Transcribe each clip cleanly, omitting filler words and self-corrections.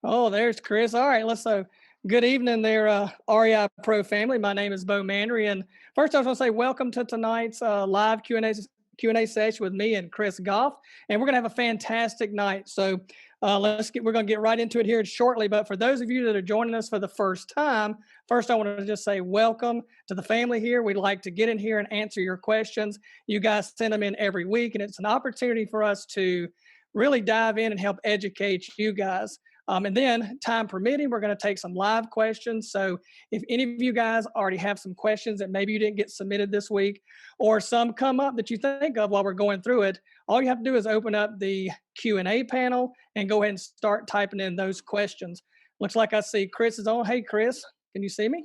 Oh, there's Chris. All right, good evening there, REI Pro family. My name is Bo Mandry, and first I was going to say welcome to tonight's live Q&A session with me and Chris Goff, and we're going to have a fantastic night. So we're going to get right into it here shortly. But for those of you that are joining us for the first time, first I want to just say welcome to the family here. We'd like to get in here and answer your questions. You guys send them in every week, and it's an opportunity for us to really dive in and help educate you guys. And then, time permitting, we're going to take some live questions. So, if any of you guys already have some questions that maybe you didn't get submitted this week, or some come up that you think of while we're going through it, all you have to do is open up the Q&A panel and go ahead and start typing in those questions. Looks like I see Chris is on. Hey, Chris, can you see me?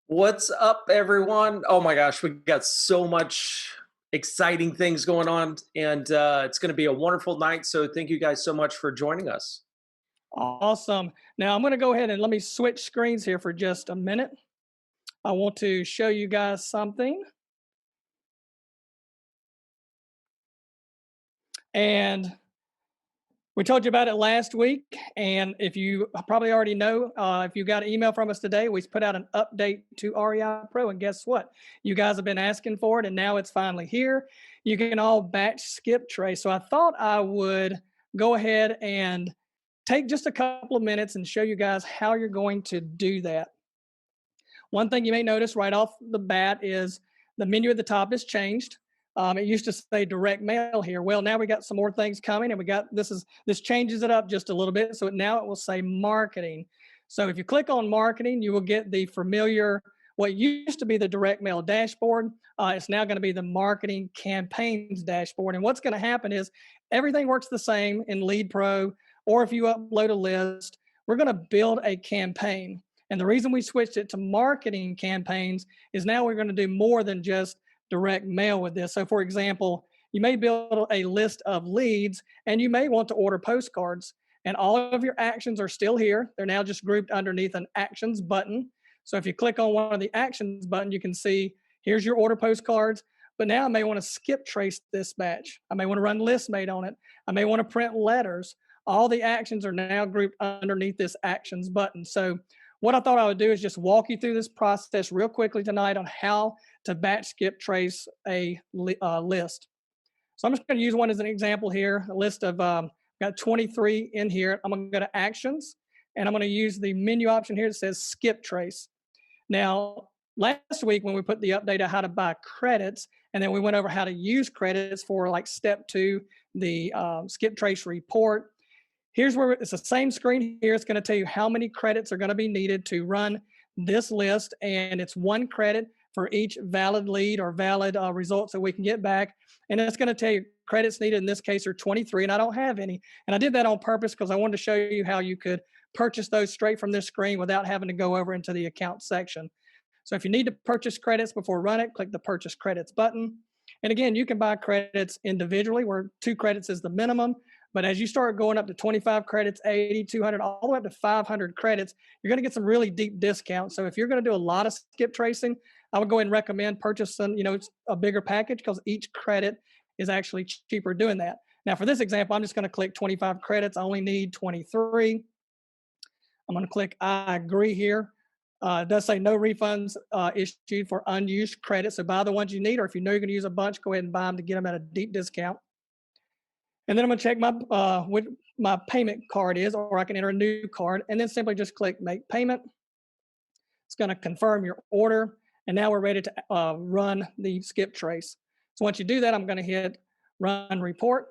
What's up, everyone? Oh my gosh, we got so much exciting things going on, and it's going to be a wonderful night. So, thank you guys so much for joining us. Awesome. Now I'm going to go ahead and let me switch screens here for just a minute. I want to show you guys something. And we told you about it last week. And if you probably already know, if you got an email from us today, we put out an update to REI Pro. And guess what? You guys have been asking for it, and now it's finally here. You can all batch skip trace. So I thought I would go ahead and take just a couple of minutes and show you guys how you're going to do that. One thing you may notice right off the bat is the menu at the top has changed. It used to say direct mail here. Well, now we got some more things coming, and this changes it up just a little bit. So now it will say marketing. So if you click on marketing, you will get the familiar, what used to be the direct mail dashboard. It's now going to be the marketing campaigns dashboard. And what's going to happen is everything works the same in Lead Pro, or if you upload a list, we're going to build a campaign. And the reason we switched it to marketing campaigns is now we're going to do more than just direct mail with this. So, for example, you may build a list of leads and you may want to order postcards, and all of your actions are still here. They're now just grouped underneath an actions button. So, if you click on one of the actions button, you can see here's your order postcards. But now I may want to skip trace this batch. I may want to run ListMate on it. I may want to print letters. All the actions are now grouped underneath this actions button. So what I thought I would do is just walk you through this process real quickly tonight on how to batch skip trace a list. So I'm just going to use one as an example here, a list of, got 23 in here. I'm going to go to actions, and I'm going to use the menu option here that says skip trace. Now, last week when we put the update on how to buy credits, and then we went over how to use credits for like step 2, the skip trace report. Here's where it's the same screen here. It's going to tell you how many credits are going to be needed to run this list, and it's 1 credit for each valid lead or valid results that we can get back. And it's going to tell you credits needed in this case are 23, and I don't have any. And I did that on purpose because I wanted to show you how you could purchase those straight from this screen without having to go over into the account section. So if you need to purchase credits before run it, click the purchase credits button. And again, you can buy credits individually where 2 credits is the minimum. But as you start going up to 25 credits, 80, 200, all the way up to 500 credits, you're going to get some really deep discounts. So if you're going to do a lot of skip tracing, I would go ahead and recommend purchasing, it's a bigger package because each credit is actually cheaper doing that. Now for this example, I'm just going to click 25 credits. I only need 23. I'm going to click I agree here. It does say no refunds issued for unused credits. So buy the ones you need, or if you know you're going to use a bunch, go ahead and buy them to get them at a deep discount. And then I'm going to check what my payment card is, or I can enter a new card, and then simply just click make payment. It's going to confirm your order, and now we're ready to run the skip trace. So once you do that, I'm going to hit run report.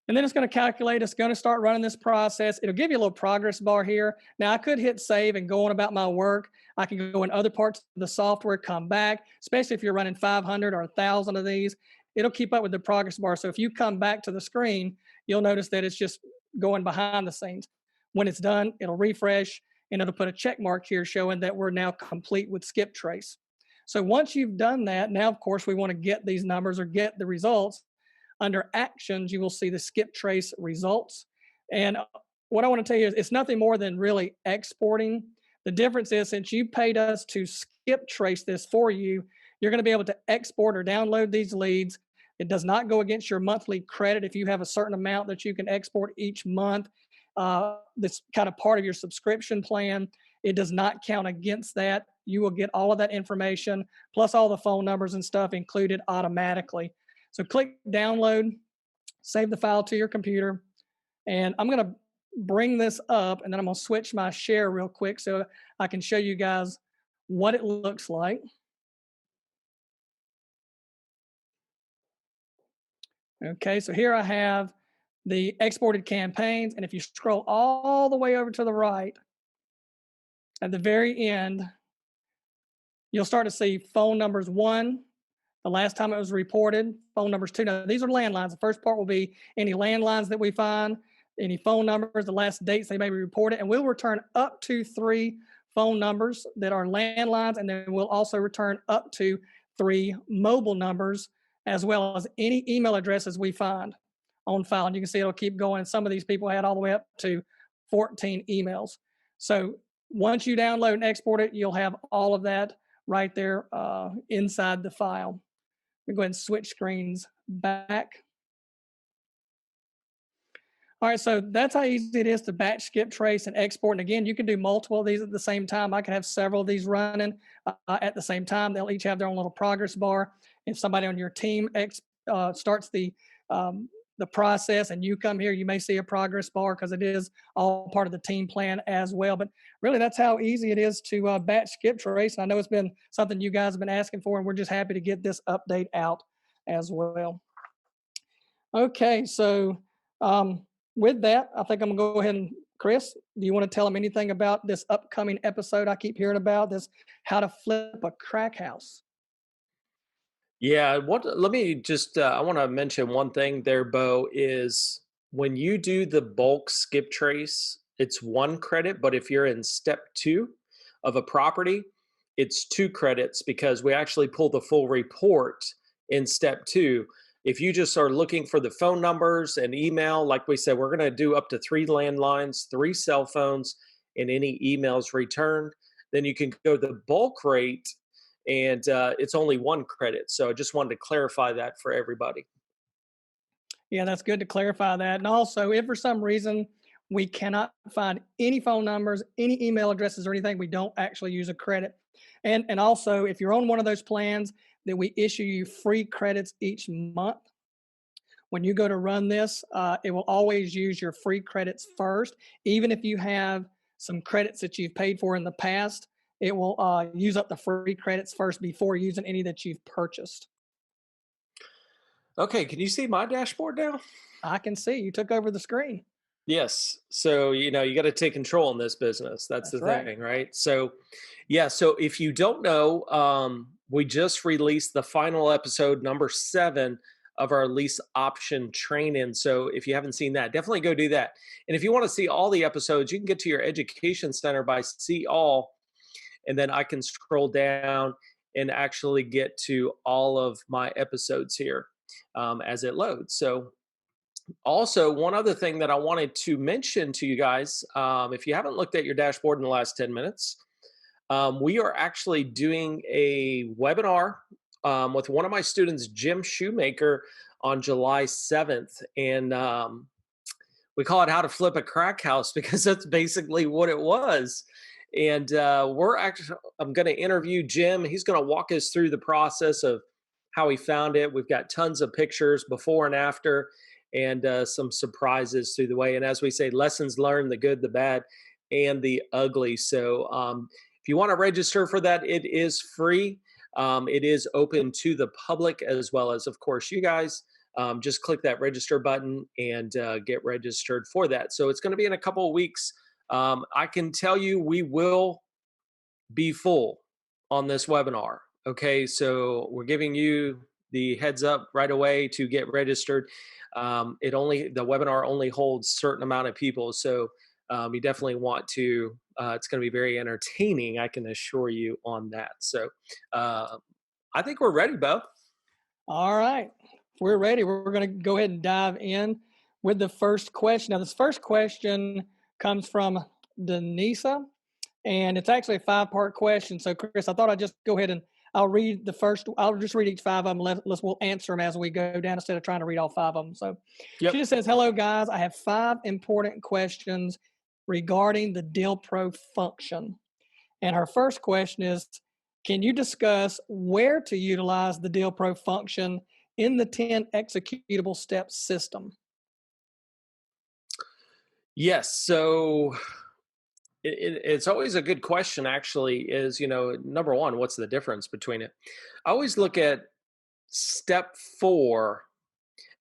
And then it's going to calculate. It's going to start running this process. It'll give you a little progress bar here. Now I could hit save and go on about my work. I can go in other parts of the software, come back, especially if you're running 500 or 1,000 of these. It'll keep up with the progress bar. So if you come back to the screen, you'll notice that it's just going behind the scenes. When it's done, it'll refresh and it'll put a check mark here showing that we're now complete with skip trace. So once you've done that, now of course we want to get these numbers or get the results. Under actions, you will see the skip trace results. And what I want to tell you is it's nothing more than really exporting. The difference is since you paid us to skip trace this for you, you're going to be able to export or download these leads. It does not go against your monthly credit if you have a certain amount that you can export each month. this kind of part of your subscription plan, it does not count against that. You will get all of that information, plus all the phone numbers and stuff included automatically. So click download, save the file to your computer, and I'm going to bring this up, and then I'm going to switch my share real quick so I can show you guys what it looks like. Okay, so here I have the exported campaigns, and if you scroll all the way over to the right, at the very end, you'll start to see phone numbers 1, the last time it was reported, phone numbers 2. Now, these are landlines. The first part will be any landlines that we find, any phone numbers, the last dates they may be reported, and we'll return up to 3 phone numbers that are landlines, and then we'll also return up to 3 mobile numbers, as well as any email addresses we find on file. And you can see it'll keep going. Some of these people had all the way up to 14 emails. So once you download and export it, you'll have all of that right there inside the file. Let me go ahead and switch screens back. All right, so that's how easy it is to batch, skip, trace, and export. And again, you can do multiple of these at the same time. I can have several of these running at the same time. They'll each have their own little progress bar. If somebody on your team starts the process and you come here, you may see a progress bar because it is all part of the team plan as well. But really, that's how easy it is to batch, skip, trace. And I know it's been something you guys have been asking for, and we're just happy to get this update out as well. Okay, so with that, I think I'm gonna go ahead and Chris, do you want to tell them anything about this upcoming episode I keep hearing about, this how to flip a crack house? Yeah, let me just I want to mention one thing there, Bo, is when you do the bulk skip trace, it's 1 credit, but if you're in step 2 of a property, it's 2 credits because we actually pull the full report in step 2. If you just are looking for the phone numbers and email, like we said, we're going to do up to 3 landlines, 3 cell phones, and any emails returned. Then you can go the bulk rate, and it's only 1 credit. So I just wanted to clarify that for everybody. Yeah, that's good to clarify that. And also, if for some reason we cannot find any phone numbers, any email addresses, or anything, we don't actually use a credit. And also, if you're on one of those plans, that we issue you free credits each month. When you go to run this, it will always use your free credits first. Even if you have some credits that you've paid for in the past, it will use up the free credits first before using any that you've purchased. Okay, can you see my dashboard now? I can see you took over the screen. Yes. So, you got to take control in this business. That's the That's right. thing, right? So, yeah. So, if you don't know, we just released the final episode, number 7 of our lease option training. So, if you haven't seen that, definitely go do that. And if you want to see all the episodes, you can get to your education center by see all, and then I can scroll down and actually get to all of my episodes here as it loads. So, also, one other thing that I wanted to mention to you guys, if you haven't looked at your dashboard in the last 10 minutes, we are actually doing a webinar with one of my students, Jim Shoemaker, on July 7th. And we call it How to Flip a Crack House because that's basically what it was. And I'm going to interview Jim. He's going to walk us through the process of how he found it. We've got tons of pictures before and after, and some surprises through the way. And as we say, lessons learned, the good, the bad, and the ugly. So if you want to register for that, it is free. It is open to the public as well as, of course, you guys. Just click that register button and get registered for that. So it's going to be in a couple of weeks. I can tell you we will be full on this webinar. Okay, so we're giving you the heads up right away to get registered. The webinar only holds certain amount of people, so you definitely want to. It's going to be very entertaining, I can assure you on that. So I think we're ready, Bo. All right, we're ready. We're going to go ahead and dive in with the first question. Now, this first question comes from Denisa, and it's actually a 5-part question. So, Chris, I thought I'd just go ahead and I'll read the first. I'll just read each five of them. We'll answer them as we go down instead of trying to read all five of them. So she Yep. just says, "Hello guys, I have five important questions regarding the Deal Pro function." And her first question is, can you discuss where to utilize the Deal Pro function in the 10 executable steps system? Yes. So it's always a good question, actually, is, number one, what's the difference between it? I always look at step four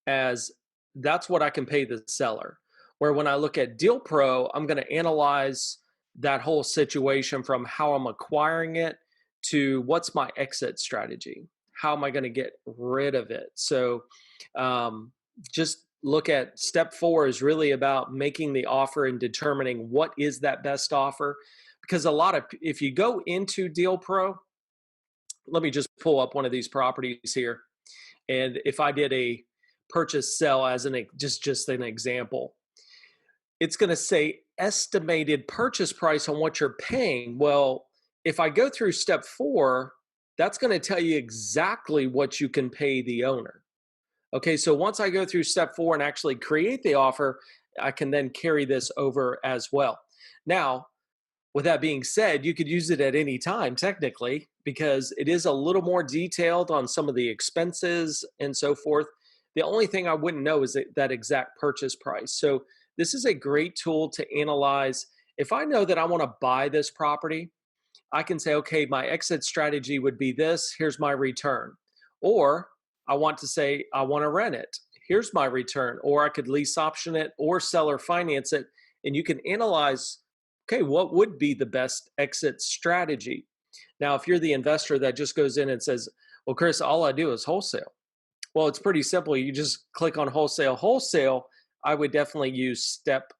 as that's what I can pay the seller. Where when I look at Deal Pro, I'm going to analyze that whole situation from how I'm acquiring it to what's my exit strategy. How am I going to get rid of it? So um, just look at step four is really about making the offer and determining what is that best offer. Because if you go into Deal Pro, let me just pull up one of these properties here. And if I did a purchase sell as just an example, it's going to say estimated purchase price on what you're paying. Well, if I go through step four, that's going to tell you exactly what you can pay the owner. Okay, so once I go through step four and actually create the offer, I can then carry this over as well. Now, with that being said, you could use it at any time, technically, because it is a little more detailed on some of the expenses and so forth. The only thing I wouldn't know is that exact purchase price. So, this is a great tool to analyze. If I know that I want to buy this property, I can say, okay, my exit strategy would be this. Here's my return. Or I want to say, I want to rent it. Here's my return. Or I could lease option it or seller finance it. And you can analyze, okay, what would be the best exit strategy? Now, if you're the investor that just goes in and says, well, Chris, all I do is wholesale. Well, it's pretty simple. You just click on wholesale. Wholesale, I would definitely use step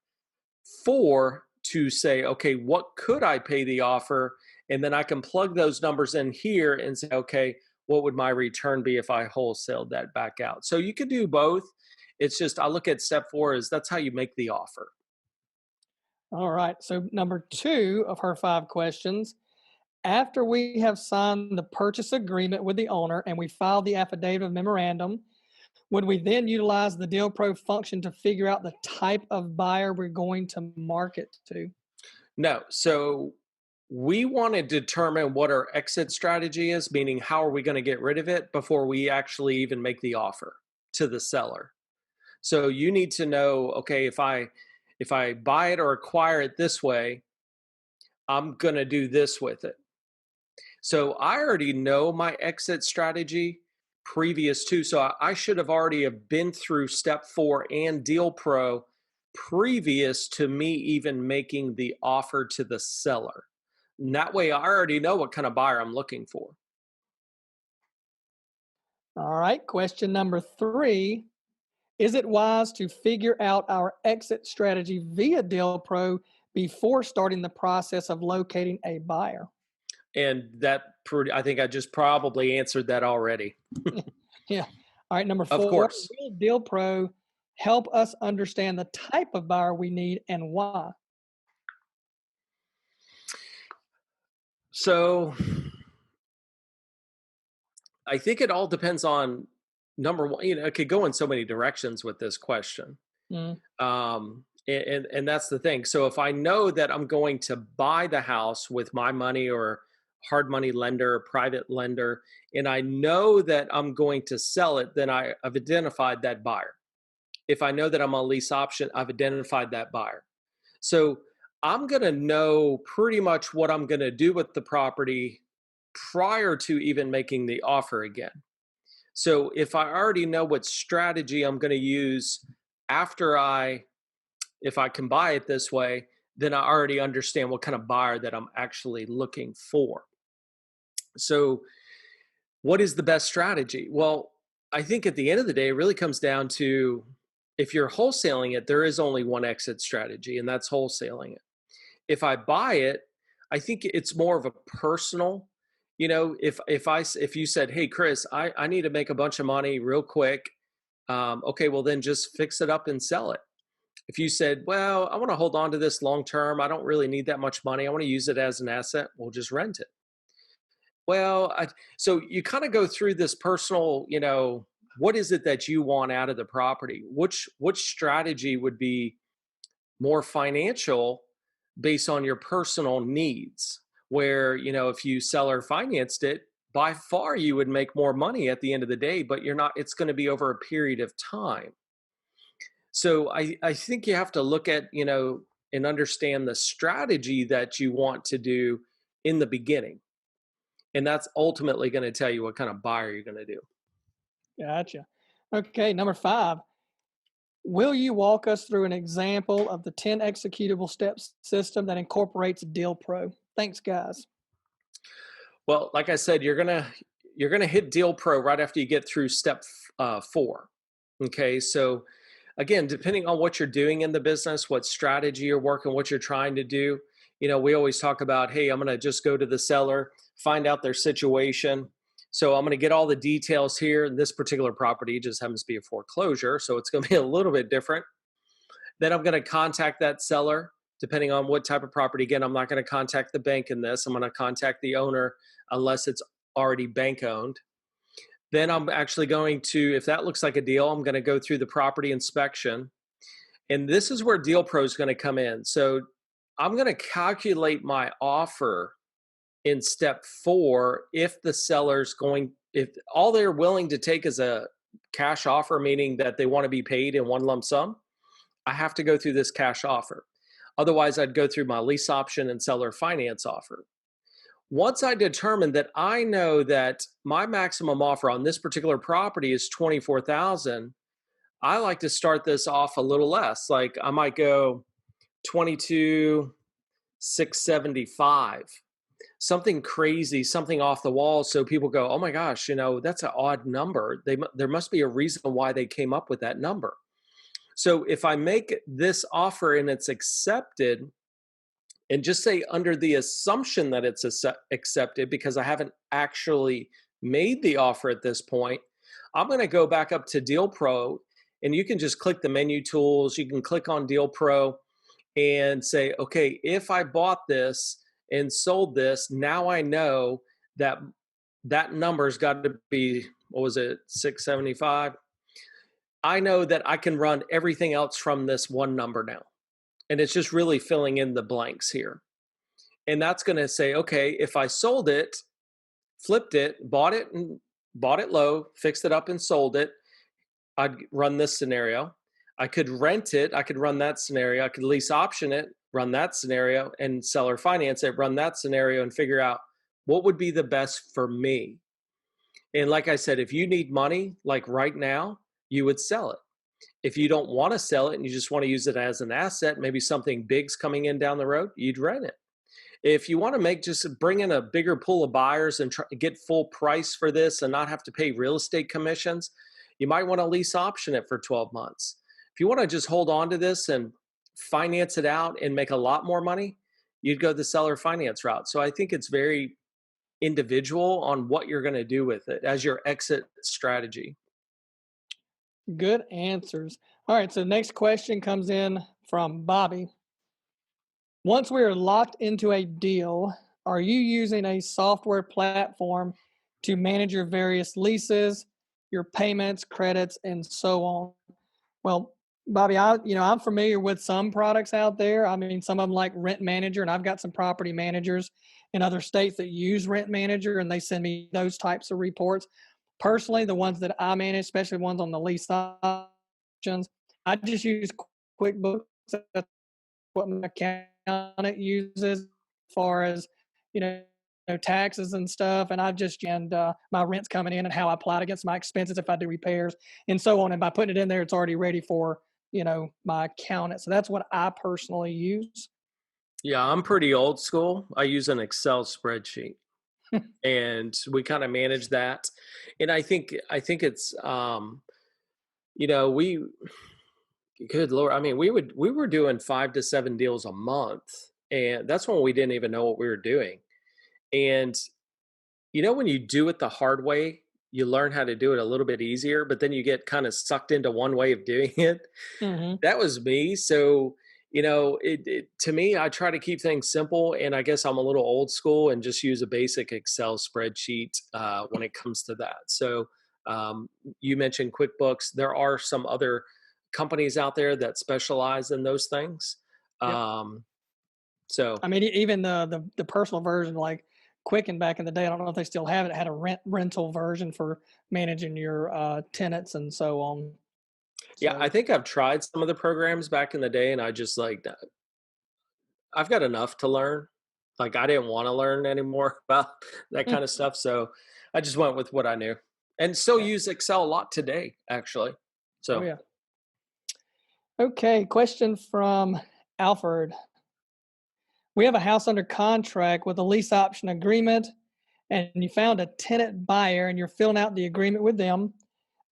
four to say, okay, what could I pay the offer? And then I can plug those numbers in here and say, okay, what would my return be if I wholesaled that back out? So you could do both. It's just, I look at step four as that's how you make the offer. All right. So number two of her five questions. After we have signed the purchase agreement with the owner and we filed the affidavit of memorandum, would we then utilize the Deal Pro function to figure out the type of buyer we're going to market to? No. So we want to determine what our exit strategy is, meaning how are we going to get rid of it before we actually even make the offer to the seller. So you need to know, okay, if I buy it or acquire it this way, I'm going to do this with it. So I already know my exit strategy previous to, so I should have already have been through step four and Deal Pro previous to me even making the offer to the seller. And that way I already know what kind of buyer I'm looking for. All right. Question number three. Is it wise to figure out our exit strategy via Deal Pro before starting the process of locating a buyer? And I think I just probably answered that already. Yeah. All right. Number Of four. course. Will Deal Pro help us understand the type of buyer we need and why? So I think it all depends on number one, it could go in so many directions with this question. Mm, And that's the thing. So if I know that I'm going to buy the house with my money or hard money lender, private lender, and I know that I'm going to sell it, then I've identified that buyer. If I know that I'm on lease option, I've identified that buyer. So I'm going to know pretty much what I'm going to do with the property prior to even making the offer again. So if I already know what strategy I'm going to use after if I can buy it this way, then I already understand what kind of buyer that I'm actually looking for. So, what is the best strategy? Well, I think at the end of the day, it really comes down to if you're wholesaling it, there is only one exit strategy, and that's wholesaling it. If I buy it, I think it's more of a personal. If you said, "Hey, Chris, I need to make a bunch of money real quick," okay, well then just fix it up and sell it. If you said, well, I want to hold on to this long term, I don't really need that much money, I want to use it as an asset, we'll just rent it. Well, so you kind of go through this personal, what is it that you want out of the property? Which strategy would be more financial based on your personal needs? Where, if you sell or financed it, by far you would make more money at the end of the day, but you're not, it's going to be over a period of time. So I think you have to look at, and understand the strategy that you want to do in the beginning. And that's ultimately going to tell you what kind of buyer you're going to do. Gotcha. Okay, number 5. Will you walk us through an example of the 10 executable steps system that incorporates Deal Pro? Thanks, guys. Well, like I said, you're gonna hit Deal Pro right after you get through step 4. Okay, so again, depending on what you're doing in the business, what strategy you're working, what you're trying to do, we always talk about, hey, I'm gonna just go to the seller, find out their situation. So I'm gonna get all the details here. This particular property just happens to be a foreclosure, so it's gonna be a little bit different. Then I'm going to contact that seller, depending on what type of property. Again, I'm not going to contact the bank in this. I'm going to contact the owner unless it's already bank owned. Then I'm actually going to, if that looks like a deal, I'm going to go through the property inspection. And this is where Deal Pro is going to come in. So I'm going to calculate my offer in step 4 if the seller's going, if all they're willing to take is a cash offer, meaning that they want to be paid in one lump sum. I have to go through this cash offer. Otherwise, I'd go through my lease option and seller finance offer. Once I determine that I know that my maximum offer on this particular property is 24,000, I like to start this off a little less. Like I might go 22,675, something crazy, something off the wall. So people go, oh my gosh, that's an odd number. There must be a reason why they came up with that number. So if I make this offer and it's accepted, and just say under the assumption that it's accepted because I haven't actually made the offer at this point, I'm going to go back up to Deal Pro, and you can just click the menu tools. You can click on Deal Pro and say, okay, if I bought this and sold this, now I know that that number's got to be, what was it, 675? I know that I can run everything else from this one number now. And it's just really filling in the blanks here. And that's going to say, okay, if I sold it, flipped it, bought it and bought it low, fixed it up and sold it, I'd run this scenario. I could rent it, I could run that scenario. I could lease option it, run that scenario, and seller finance it, run that scenario, and figure out what would be the best for me. And like I said, if you need money, like right now, you would sell it. If you don't want to sell it and you just want to use it as an asset, maybe something big's coming in down the road, you'd rent it. If you want to just bring in a bigger pool of buyers and get full price for this and not have to pay real estate commissions, you might want to lease option it for 12 months. If you want to just hold on to this and finance it out and make a lot more money, you'd go the seller finance route. So I think it's very individual on what you're going to do with it as your exit strategy. Good answers. All right, so the next question comes in from Bobby. Once we are locked into a deal, are you using a software platform to manage your various leases, your payments, credits, and so on? Well, Bobby, I'm familiar with some products out there. I mean, some of them like Rent Manager, and I've got some property managers in other states that use Rent Manager, and they send me those types of reports. Personally, the ones that I manage, especially ones on the lease options, I just use QuickBooks. That's what my accountant uses as far as, you know, taxes and stuff. And my rent's coming in and how I apply it against my expenses if I do repairs and so on. And by putting it in there, it's already ready for, my accountant. So that's what I personally use. Yeah, I'm pretty old school. I use an Excel spreadsheet and we kind of manage that. And I think it's we good Lord. I mean, we were doing 5 to 7 deals a month, and that's when we didn't even know what we were doing. And when you do it the hard way, you learn how to do it a little bit easier, but then you get kind of sucked into one way of doing it. Hmm. That was me. So, To me, I try to keep things simple, and I guess I'm a little old school and just use a basic Excel spreadsheet when it comes to that. So, um, you mentioned QuickBooks. There are some other companies out there that specialize in those things. Yep. Um, so, I mean, even the personal version, like Quicken back in the day, I don't know if they still have it. It had a rental version for managing your tenants and so on. yeah, I So, think I've tried some of the programs back in the day, and I just like I've got enough to learn. Like, I didn't wanna learn anymore about that mm, kinda stuff, so I just went with what I knew, and still yeah. use Excel a lot today, actually. Oh, So yeah. Okay. Question from Alfred. We have a house under contract with a lease option agreement, and you found a tenant buyer and you're filling out the agreement with them.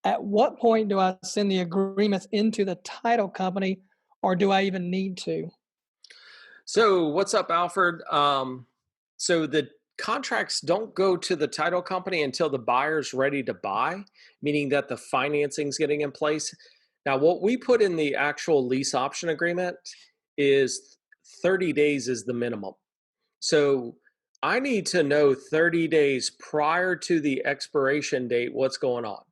At what point do I send the agreements into the title company, or do I even need to? so what's up, Alfred? So the contracts don't go to the title company until the buyer's ready to buy, meaning that the financing's getting in place. Now, what we put in the actual lease option agreement is 30 days is the minimum. So I need to know 30 days prior to the expiration date what's going on.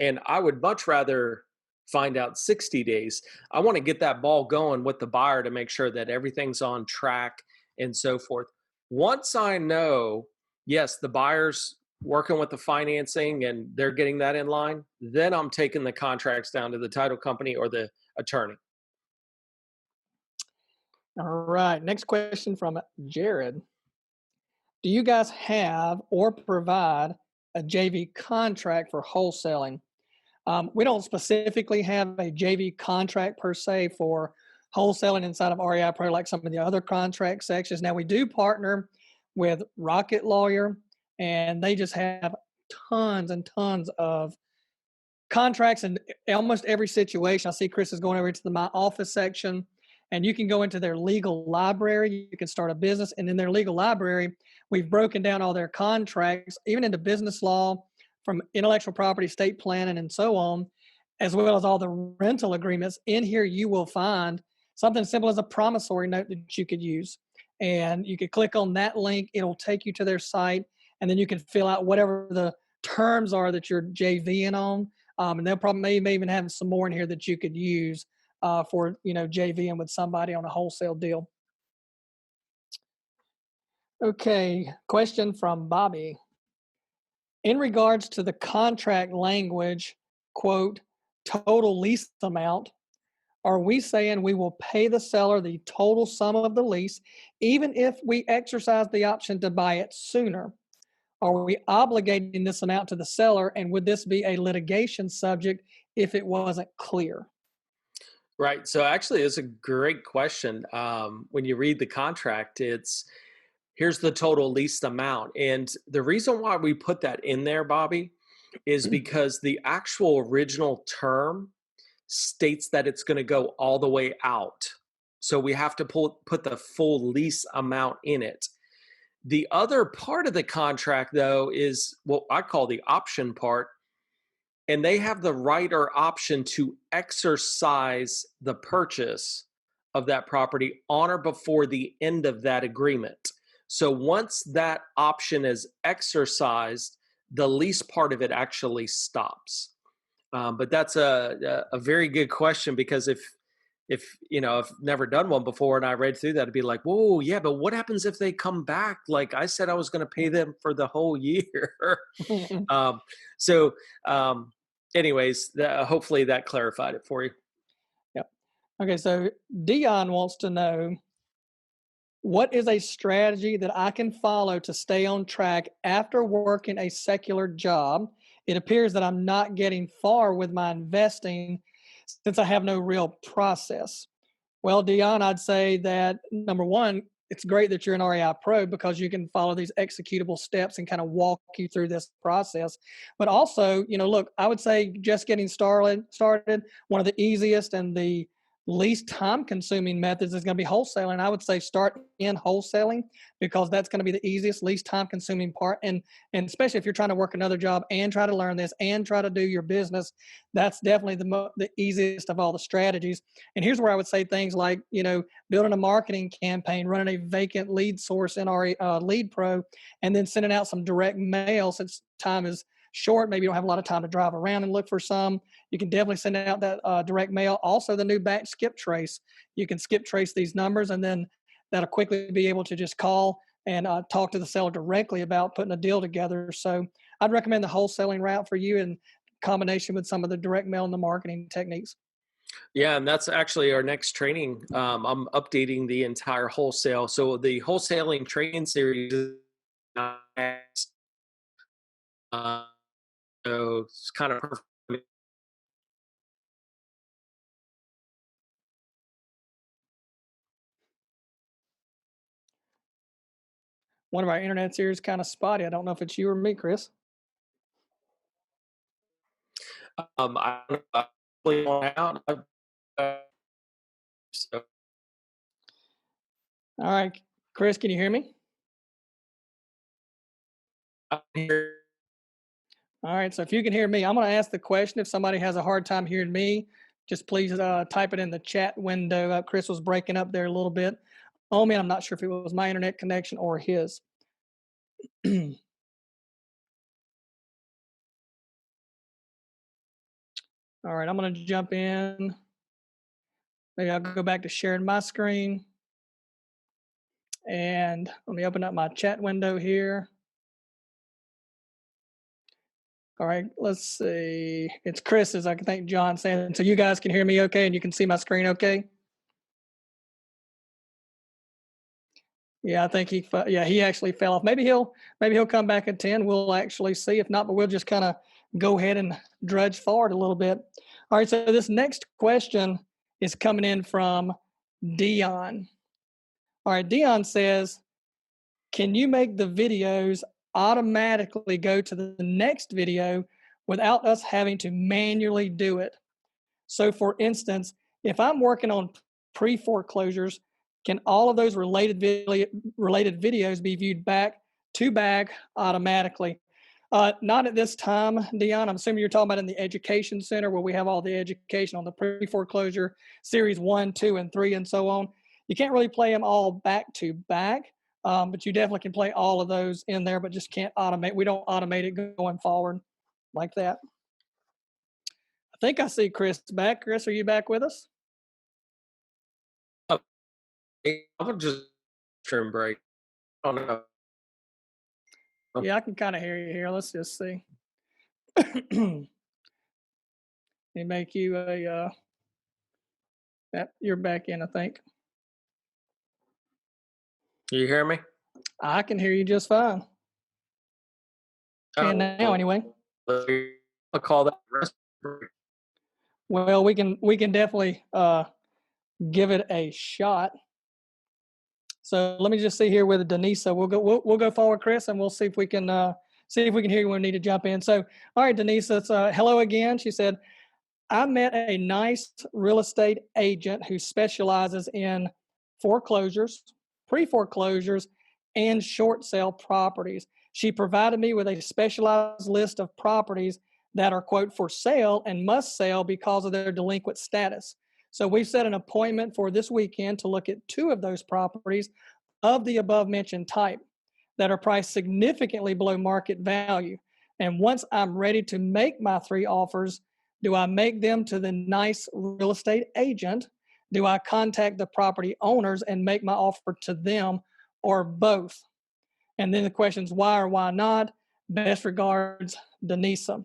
And I would much rather find out 60 days. I want to get that ball going with the buyer to make sure that everything's on track and so forth. Once I know, yes, the buyer's working with the financing and they're getting that in line, then I'm taking the contracts down to the title company or the attorney. All right. Next question from Jared. Do you guys have or provide a JV contract for wholesaling? We don't specifically have a JV contract per se for wholesaling inside of REI Pro like some of the other contract sections. Now, we do partner with Rocket Lawyer, and they just have tons and tons of contracts in almost every situation. I see Chris is going over to the My Office section, and you can go into their legal library. You can start a business, and in their legal library, we've broken down all their contracts, even into business law, from intellectual property, state planning, and so on, as well as all the rental agreements. In here, you will find something simple as a promissory note that you could use. And you could click on that link, it'll take you to their site, and then you can fill out whatever the terms are that you're JVing on. And they'll probably may even have some more in here that you could use for JVing with somebody on a wholesale deal. Okay, question from Bobby. In regards to the contract language, quote, total lease amount, are we saying we will pay the seller the total sum of the lease, even if we exercise the option to buy it sooner? Are we obligating this amount to the seller, and would this be a litigation subject if it wasn't clear? Right. So actually, it's a great question. When you read the contract, it's here's the total leased amount. And the reason why we put that in there, Bobby, is because the actual original term states that it's going to go all the way out. So we have to put the full lease amount in it. The other part of the contract, though, is what I call the option part. And they have the right or option to exercise the purchase of that property on or before the end of that agreement. So once that option is exercised, the lease part of it actually stops. But that's a very good question because if I've never done one before and I read through that, it'd be like, whoa, yeah, but what happens if they come back? Like I said, I was going to pay them for the whole year. um, so, anyways, hopefully that clarified it for you. Yep. Okay, so Dion wants to know, what is a strategy that I can follow to stay on track after working a secular job? It appears that I'm not getting far with my investing since I have no real process. Well, Dion, I'd say that number one, it's great that you're an REI Pro because you can follow these executable steps and kind of walk you through this process. But also, look, I would say just getting started, one of the easiest and the least time consuming methods is going to be wholesaling. I would say start in wholesaling because that's going to be the easiest, least time consuming part. And especially if you're trying to work another job and try to learn this and try to do your business, that's definitely the easiest of all the strategies. And here's where I would say things like, building a marketing campaign, running a vacant lead source in our Lead Pro, and then sending out some direct mail since time is short. Maybe you don't have a lot of time to drive around and look for some. You can definitely send out that direct mail. Also, the new batch skip trace. You can skip trace these numbers, and then that'll quickly be able to just call and talk to the seller directly about putting a deal together. So I'd recommend the wholesaling route for you in combination with some of the direct mail and the marketing techniques. Yeah, and that's actually our next training. I'm updating the entire wholesale. So the wholesaling training series is uh, so it's kind of perfect. One of our internets here is kind of spotty. I don't know if it's you or me, Chris. I don't know, I really want out. So All right, Chris, can you hear me? I'm here. All right, so if you can hear me, I'm going to ask the question. If somebody has a hard time hearing me, just please type it in the chat window. Chris was breaking up there a little bit. Oh man, I'm not sure if it was my internet connection or his. All right, I'm going to jump in. Maybe I'll go back to sharing my screen. And let me open up my chat window here. All right, let's see. It's Chris's, I think John saying. So you guys can hear me okay and you can see my screen okay? Yeah, I think he actually fell off. Maybe he'll come back at 10. We'll actually see. If not, but we'll just kind of go ahead and drudge forward a little bit. All right, so this next question is coming in from Dion. All right, Dion says, can you make the videos automatically go to the next video without us having to manually do it? So for instance, if I'm working on pre-foreclosures, can all of those related videos be viewed back to back automatically? Not at this time, Dion. I'm assuming you're talking about in the education center where we have all the education on the pre-foreclosure series 1, 2, and 3, and so on. You can't really play them all back to back, but you definitely can play all of those in there, but just can't automate. We don't automate it going forward like that. I think I see Chris back. Chris, are you back with us? I'm just term break. Oh no. Yeah, I can kind of hear you here. Let's just see. They make you you're back in, I think. You hear me? I can hear you just fine. And now Oh, anyway. I'll call that rest break. Well, we can definitely give it a shot. So let me just see here with Denisa. We'll go forward, Chris, and we'll see if we can hear you when we need to jump in. So, all right, Denisa, it's hello again. She said, I met a nice real estate agent who specializes in foreclosures, pre-foreclosures, and short sale properties. She provided me with a specialized list of properties that are, quote, for sale and must sell because of their delinquent status. So we've set an appointment for this weekend to look at 2 of those properties of the above mentioned type that are priced significantly below market value. And once I'm ready to make my 3 offers, do I make them to the nice real estate agent? Do I contact the property owners and make my offer to them, or both? And then the question's why or why not? Best regards, Denisa.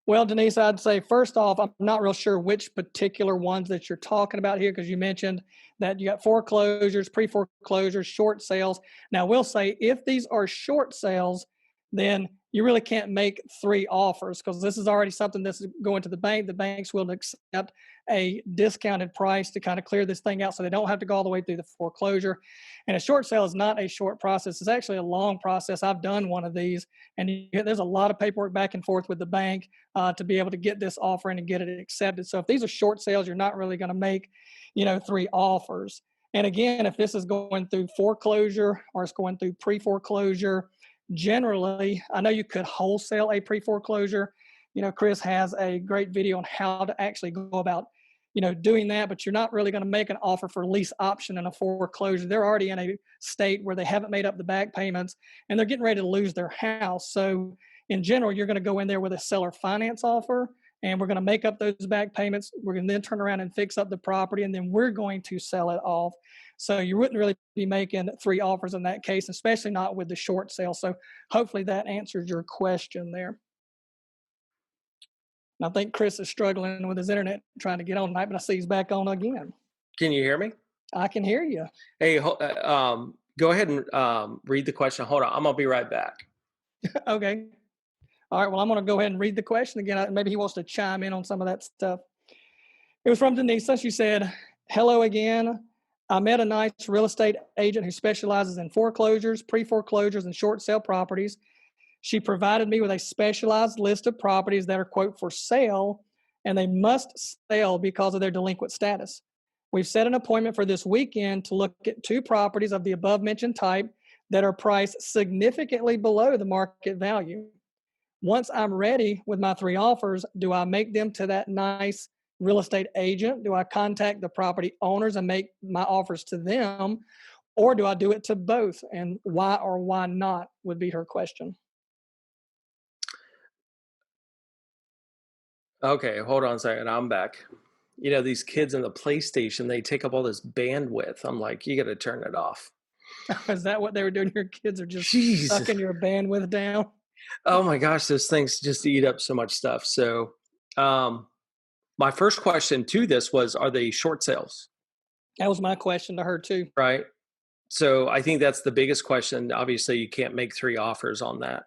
Well, Denise, I'd say first off, I'm not real sure which particular ones that you're talking about here because you mentioned that you got foreclosures, pre-foreclosures, short sales. Now, we'll say if these are short sales, then you really can't make three offers because this is already something that's going to the bank. The bank's willing to accept a discounted price to kind of clear this thing out so they don't have to go all the way through the foreclosure. And a short sale is not a short process. It's actually a long process. I've done one of these, and there's a lot of paperwork back and forth with the bank to be able to get this offer in and get it accepted. So if these are short sales, you're not really going to make, three offers. And again, if this is going through foreclosure or it's going through pre-foreclosure, generally, I know you could wholesale a pre-foreclosure. Chris has a great video on how to actually go about, doing that, but you're not really going to make an offer for lease option in a foreclosure. They're already in a state where they haven't made up the back payments and they're getting ready to lose their house. So in general, you're going to go in there with a seller finance offer and we're going to make up those back payments. We're going to then turn around and fix up the property and then we're going to sell it off. So you wouldn't really be making three offers in that case, especially not with the short sale. So hopefully that answers your question there. And I think Chris is struggling with his internet trying to get on tonight, but I see he's back on again. Can you hear me? I can hear you. Hey, go ahead and read the question. Hold on. I'm going to be right back. Okay. All right. Well, I'm going to go ahead and read the question again. Maybe he wants to chime in on some of that stuff. It was from Denisa. She said, "Hello again. I met a nice real estate agent who specializes in foreclosures, pre-foreclosures, and short sale properties. She provided me with a specialized list of properties that are, quote, for sale, and they must sell because of their delinquent status. We've set an appointment for this weekend to look at two properties of the above mentioned type that are priced significantly below the market value. Once I'm ready with my three offers, do I make them to that nice real estate agent? Do I contact the property owners and make my offers to them? Or do I do it to both? And why or why not would be her question." Okay, hold on a second. I'm back. These kids in the PlayStation, they take up all this bandwidth. I'm like, you got to turn it off. Is that what they were doing? Your kids are just Jesus. sucking your bandwidth down? Oh my gosh, those things just eat up so much stuff. So, my first question to this was, are they short sales? That was my question to her too. Right. So I think that's the biggest question. Obviously, you can't make three offers on that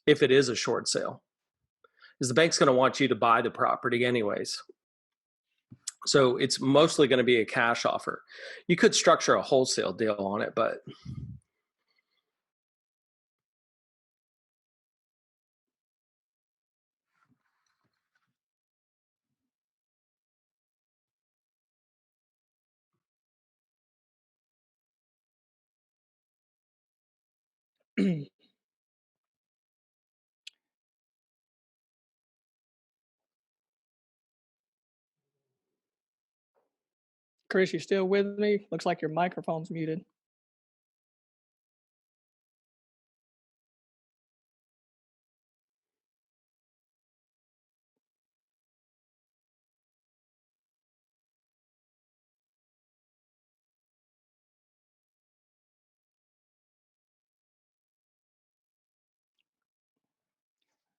if it is a short sale, because the bank's going to want you to buy the property anyways. So it's mostly going to be a cash offer. You could structure a wholesale deal on it, but Chris, you still with me? Looks like your microphone's muted.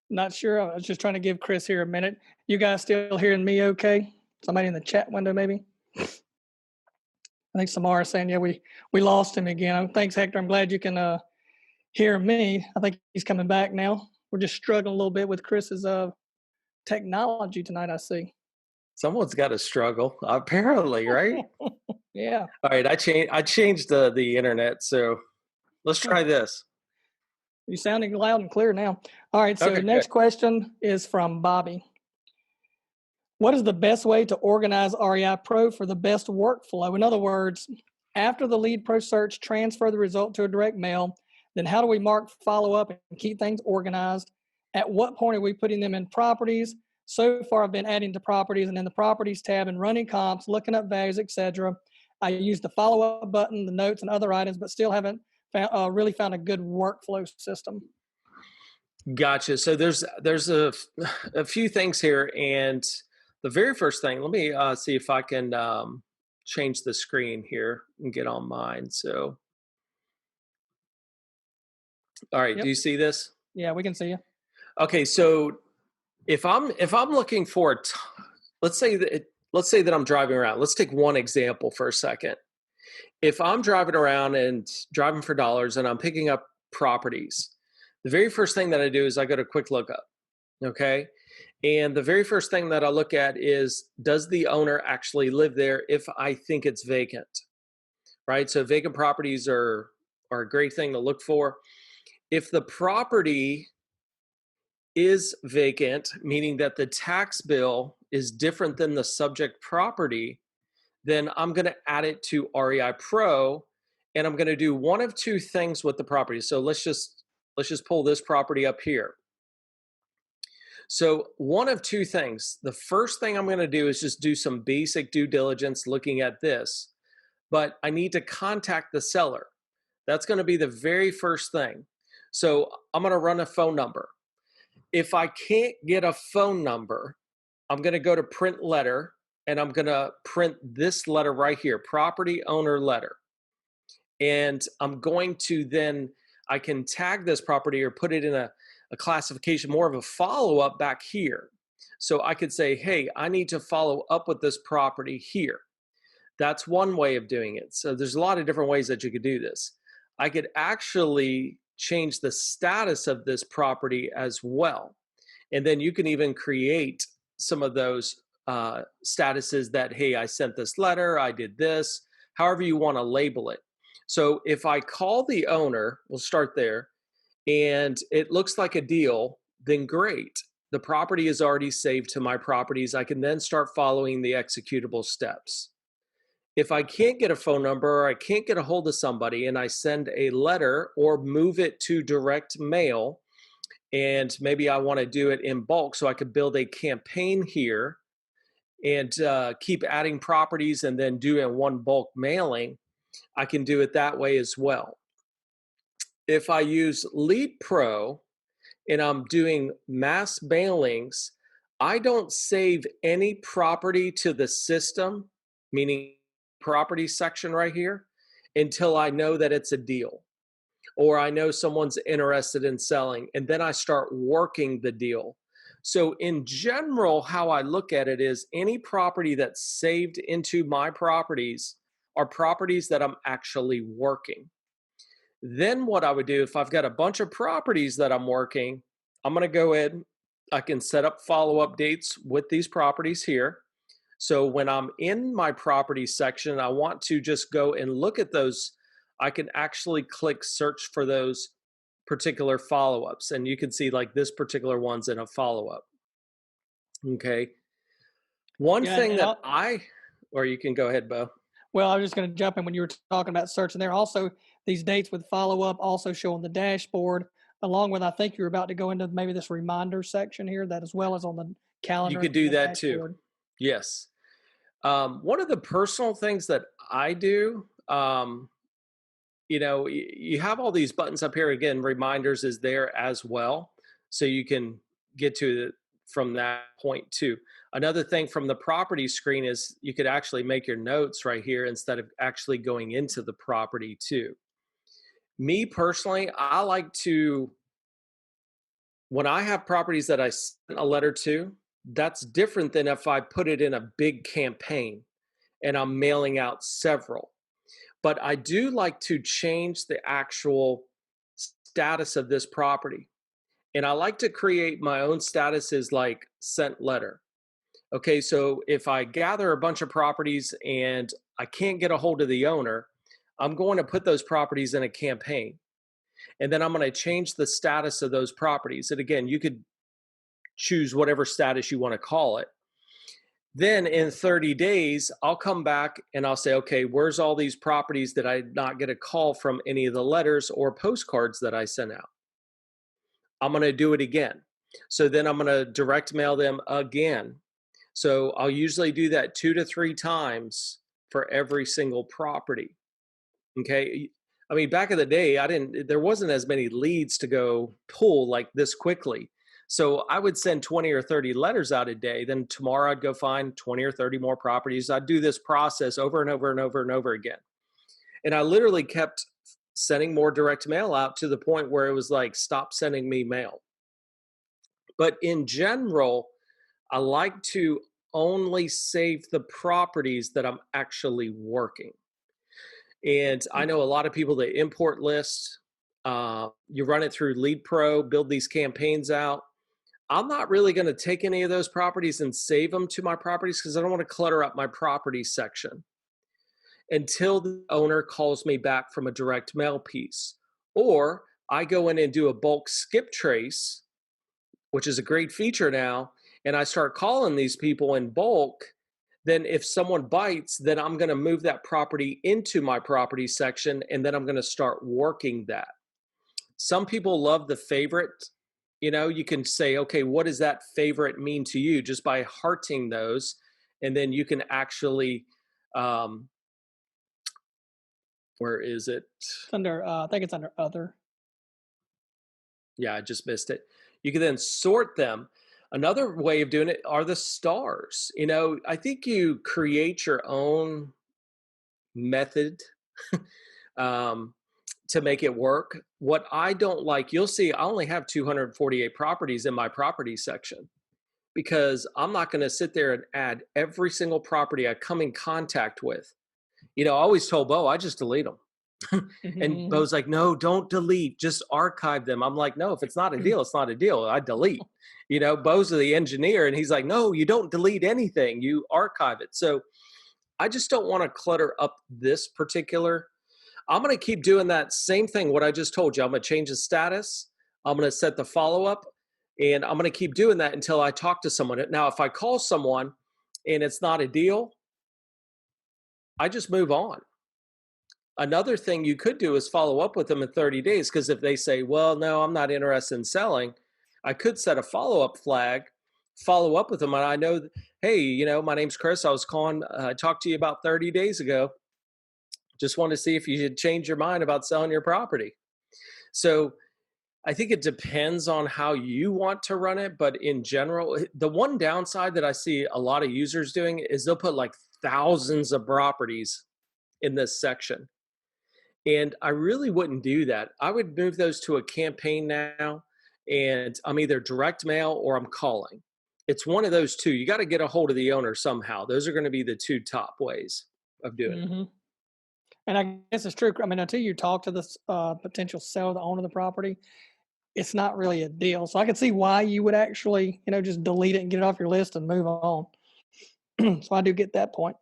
Not sure. I was just trying to give Chris here a minute. You guys still hearing me okay? Somebody in the chat window, maybe? I think Samara's saying, yeah, we lost him again. Thanks, Hector. I'm glad you can hear me. I think he's coming back now. We're just struggling a little bit with Chris's technology tonight, I see. someone's got to struggle, apparently, right? Yeah. All right, I changed the internet, so let's try this. You're sounding loud and clear now. All right, so Okay, the next good. question is from Bobby. What is the best way to organize REI Pro for the best workflow? In other words, after the lead pro search, transfer the result to a direct mail, then how do we mark follow up and keep things organized? At what point are we putting them in properties? So far, I've been adding to properties and in the properties tab and running comps, looking up values, etc. I use the follow up button, the notes, and other items, but still haven't really found a good workflow system. Gotcha. So there's a few things here, and the very first thing, let me see if I can change the screen here and get on mine. So, all right, Yep. do you see this? Yeah, we can see you. Okay, so if I'm looking for let's say that I'm driving around. Let's take one example for a second. If I'm driving around and driving for dollars and I'm picking up properties, the very first thing that I do is I go to quick lookup. Okay. And the very first thing that I look at is, does the owner actually live there if I think it's vacant? Right. So vacant properties are a great thing to look for. If the property is vacant, meaning that the tax bill is different than the subject property, then I'm going to add it to REI Pro, and I'm going to do one of two things with the property. So let's just pull this property up here. So one of two things. The first thing I'm going to do is just do some basic due diligence looking at this, but I need to contact the seller. That's going to be the very first thing. So I'm going to run a phone number. If I can't get a phone number, I'm going to go to print letter, and I'm going to print this letter right here, property owner letter. And I'm going to then, I can tag this property or put it in a classification, more of a follow up back here. So I could say, hey, I need to follow up with this property here. That's one way of doing it. So there's a lot of different ways that you could do this. I could actually change the status of this property as well. And then you can even create some of those statuses that, hey, I sent this letter, I did this, however you want to label it. So if I call the owner, we'll start there, and it looks like a deal, then great. The property is already saved to my properties. I can then start following the executable steps. If I can't get a phone number or I can't get a hold of somebody and I send a letter or move it to direct mail, and maybe I want to do it in bulk so I could build a campaign here and keep adding properties and then do a one bulk mailing, I can do it that way as well. If I use Lead Pro and I'm doing mass mailings, I don't save any property to the system, meaning property section right here, until I know that it's a deal or I know someone's interested in selling, and then I start working the deal. So in general, how I look at it is any property that's saved into my properties are properties that I'm actually working. Then what I would do, if I've got a bunch of properties that I'm working, I'm going to go in, I can set up follow-up dates with these properties here. So when I'm in my property section, I want to just go and look at those. I can actually click search for those particular follow-ups, and you can see like this particular one's in a follow-up. Okay. One Yeah, thing and that I'll, or you can go ahead, Bo. well, I was just going to jump in when you were talking about searching there. Also, these dates with follow up also show on the dashboard, along with I think you're about to go into maybe this reminder section here, that as well as on the You calendar and could do the that too. dashboard. Yes. One of the personal things that I do, you have all these buttons up here. Again, reminders is there as well. So you can get to it from that point too. Another thing from the property screen is you could actually make your notes right here instead of actually going into the property too. Me personally, I like to, when I have properties that I sent a letter to, that's different than if I put it in a big campaign and I'm mailing out several. But I do like to change the actual status of this property. And I like to create my own statuses like sent letter. Okay, so if I gather a bunch of properties and I can't get a hold of the owner, I'm going to put those properties in a campaign. And then I'm going to change the status of those properties. And again, you could choose whatever status you want to call it. Then in 30 days, I'll come back and I'll say, okay, where's all these properties that I did not get a call from any of the letters or postcards that I sent out? I'm going to do it again. So then I'm going to direct mail them again. So I'll usually do that 2 to 3 times for every single property. Okay. I mean, back in the day, there wasn't as many leads to go pull like this quickly. So I would send 20 or 30 letters out a day. Then tomorrow I'd go find 20 or 30 more properties. I'd do this process over and over and over and over again. And I literally kept sending more direct mail out to the point where it was like, stop sending me mail. But in general, I like to only save the properties that I'm actually working. And I know a lot of people that import lists. You run it through Lead Pro, build these campaigns out. I'm not really going to take any of those properties and save them to my properties because I don't want to clutter up my property section until the owner calls me back from a direct mail piece. Or I go in and do a bulk skip trace, which is a great feature now, and I start calling these people in bulk. Then if someone bites, then I'm going to move that property into my property section, and then I'm going to start working that. Some people love the favorite. You know, you can say, okay, what does that favorite mean to you, just by hearting those, and then you can actually where is it? It's under, I think it's under other. Yeah, I just missed it. You can then sort them. Another way of doing it are the stars. You know, I think you create your own method um, to make it work. What I don't like, you'll see, I only have 248 properties in my property section because I'm not going to sit there and add every single property I come in contact with. You know, I always told Bo, I just delete them. And Mhm. Bo's like, no, don't delete, just archive them. I'm like, no, if it's not a deal, it's not a deal. I delete. You know, Bo's the engineer, and he's like, no, you don't delete anything, you archive it. So I just don't want to clutter up this particular. I'm going to keep doing that same thing, what I just told you. I'm going to change the status. I'm going to set the follow up, and I'm going to keep doing that until I talk to someone. Now, if I call someone and it's not a deal, I just move on. Another thing you could do is follow up with them in 30 days, because if they say, well, no, I'm not interested in selling, I could set a follow up flag, follow up with them. And I know, hey, you know, my name's Chris. I was calling, I talked to you about 30 days ago. Just wanted to see if you should change your mind about selling your property. So I think it depends on how you want to run it. But in general, the one downside that I see a lot of users doing is they'll put like thousands of properties in this section. And I really wouldn't do that. I would move those to a campaign now, and I'm either direct mail or I'm calling. It's one of those two. You got to get a hold of the owner somehow. Those are going to be the two top ways of doing it. Mhm. And I guess it's true. I mean, until you talk to this potential seller, the owner of the property, it's not really a deal. So I can see why you would actually, just delete it and get it off your list and move on. So I do get that point.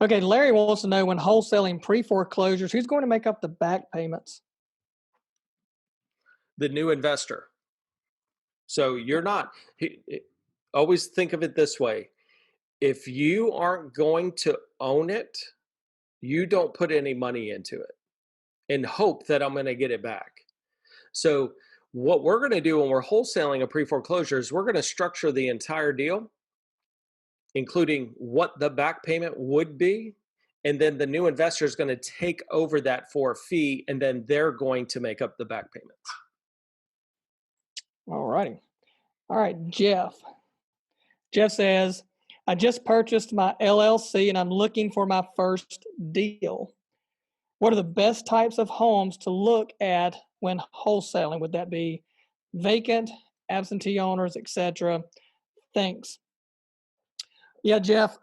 Okay, Larry wants to know, when wholesaling pre-foreclosures, who's going to make up the back payments? The new investor. So you're not, always think of it this way. If you aren't going to own it, you don't put any money into it and hope that I'm going to get it back. So what we're going to do when we're wholesaling a pre-foreclosure is we're going to structure the entire deal, including what the back payment would be. And then the new investor is going to take over that for a fee, and then they're going to make up the back payments. All righty. All right, Jeff. Jeff says, I just purchased my LLC and I'm looking for my first deal. What are the best types of homes to look at when wholesaling? Would that be vacant, absentee owners, etc.? Thanks. Yeah, Jeff,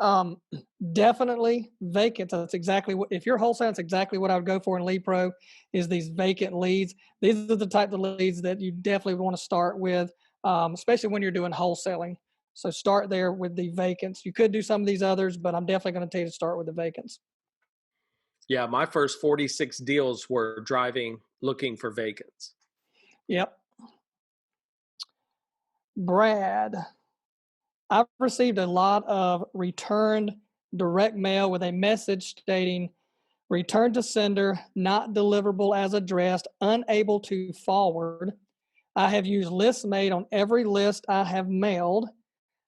definitely vacant. That's exactly what, if you're wholesaling, it's exactly what I would go for in Lead Pro, is these vacant leads. These are the type of leads that you definitely want to start with, especially when you're doing wholesaling. So start there with the vacants. You could do some of these others, but I'm definitely going to tell you to start with the vacants. Yeah, my first 46 deals were driving, looking for vacants. Yep. Brad, I've received a lot of returned direct mail with a message stating, return to sender, not deliverable as addressed, unable to forward. I have used ListMate on every list I have mailed.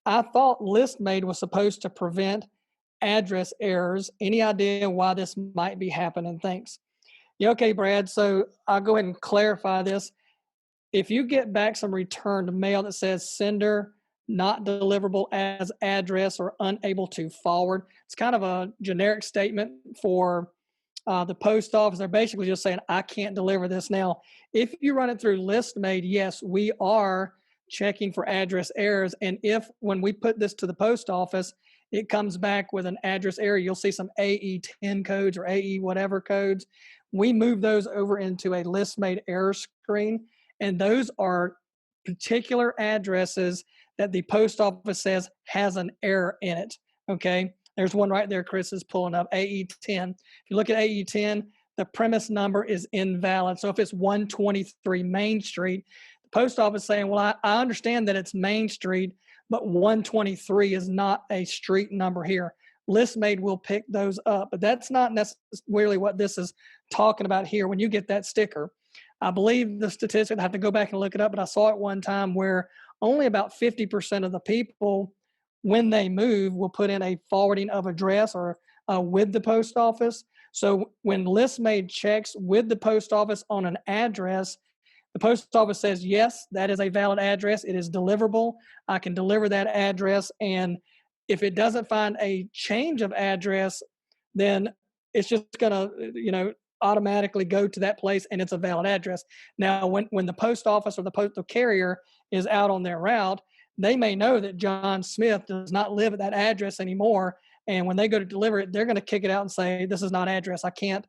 I thought ListMate was supposed to prevent address errors. Any idea why this might be happening? Thanks. Yeah, okay, Brad. So I'll go ahead and clarify this. If you get back some returned mail that says sender not deliverable as address or unable to forward, it's kind of a generic statement for the post office. They're basically just saying, I can't deliver this. Now, if you run it through ListMate, yes, we are checking for address errors. And if, when we put this to the post office, it comes back with an address error. You'll see some AE10 codes or AE whatever codes. We move those over into a list made error screen, and those are particular addresses that the post office says has an error in it. Okay, there's one right there. Chris is pulling up AE10. If you look at AE10, the premise number is invalid. So if it's 123 Main Street, the post office saying, well, I understand that it's Main Street, but 123 is not a street number here. ListMade will pick those up, but that's not necessarily what this is talking about here. When you get that sticker, I believe the statistic, I have to go back and look it up, but I saw it one time where only about 50% of the people, when they move, will put in a forwarding of address or with the post office. So when ListMade checks with the post office on an address, the post office says, yes, that is a valid address. It is deliverable. I can deliver that address. And if it doesn't find a change of address, then it's just going to, automatically go to that place and it's a valid address. Now, when the post office or the postal carrier is out on their route, they may know that John Smith does not live at that address anymore. And when they go to deliver it, they're going to kick it out and say, this is not address. I can't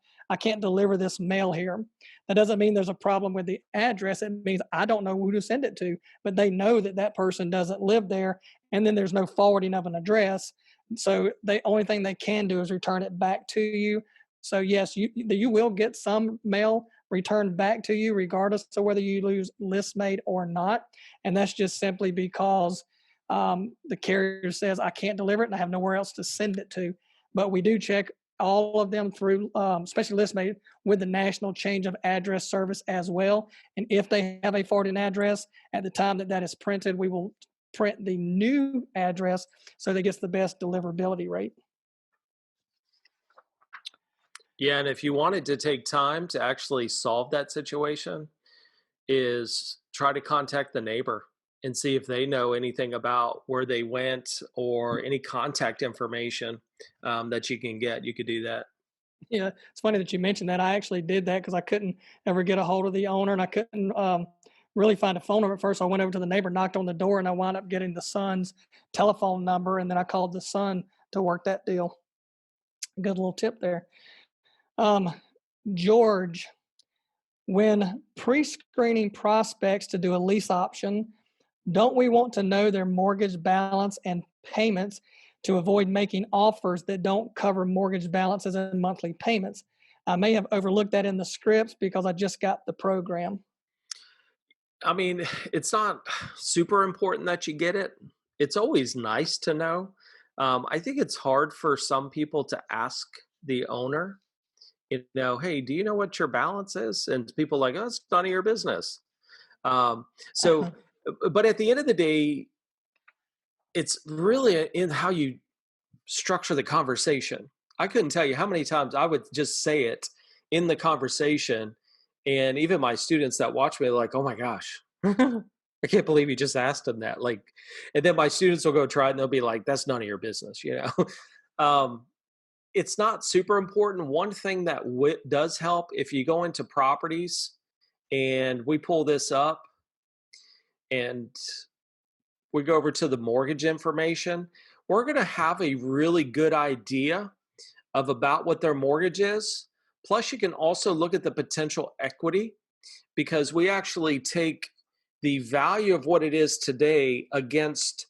deliver this mail here. That doesn't mean there's a problem with the address. It means I don't know who to send it to, but they know that that person doesn't live there. And then there's no forwarding of an address. So the only thing they can do is return it back to you. So yes, you will get some mail returned back to you regardless of whether you lose ListMade or not. And that's just simply because the carrier says, I can't deliver it and I have nowhere else to send it to. But we do check all of them through, especially ListMade, with the National Change of Address Service as well. And if they have a forwarding address, at the time that is printed, we will print the new address so that it gets the best deliverability rate. Yeah, and if you wanted to take time to actually solve that situation, is try to contact the neighbor and see if they know anything about where they went or any contact information that you can get. You could do that. Yeah, it's funny that you mentioned that. I actually did that because I couldn't ever get a hold of the owner, and I couldn't really find a phone number at first. I went over to the neighbor, knocked on the door, and I wound up getting the son's telephone number, and then I called the son to work that deal. Good little tip there. George, when pre-screening prospects to do a lease option, don't we want to know their mortgage balance and payments to avoid making offers that don't cover mortgage balances and monthly payments? I may have overlooked that in the scripts because I just got the program. I mean, it's not super important that you get it. It's always nice to know. I think it's hard for some people to ask the owner, hey, do you know what your balance is? And people are like, oh, it's none of your business. So, but at the end of the day, it's really in how you structure the conversation. I couldn't tell you how many times I would just say it in the conversation. And even my students that watch me are like, oh my gosh, I can't believe you just asked them that. Like, and then my students will go try it and they'll be like, that's none of your business, It's not super important. One thing that does help, if you go into properties and we pull this up and we go over to the mortgage information, we're going to have a really good idea of about what their mortgage is. Plus, you can also look at the potential equity because we actually take the value of what it is today against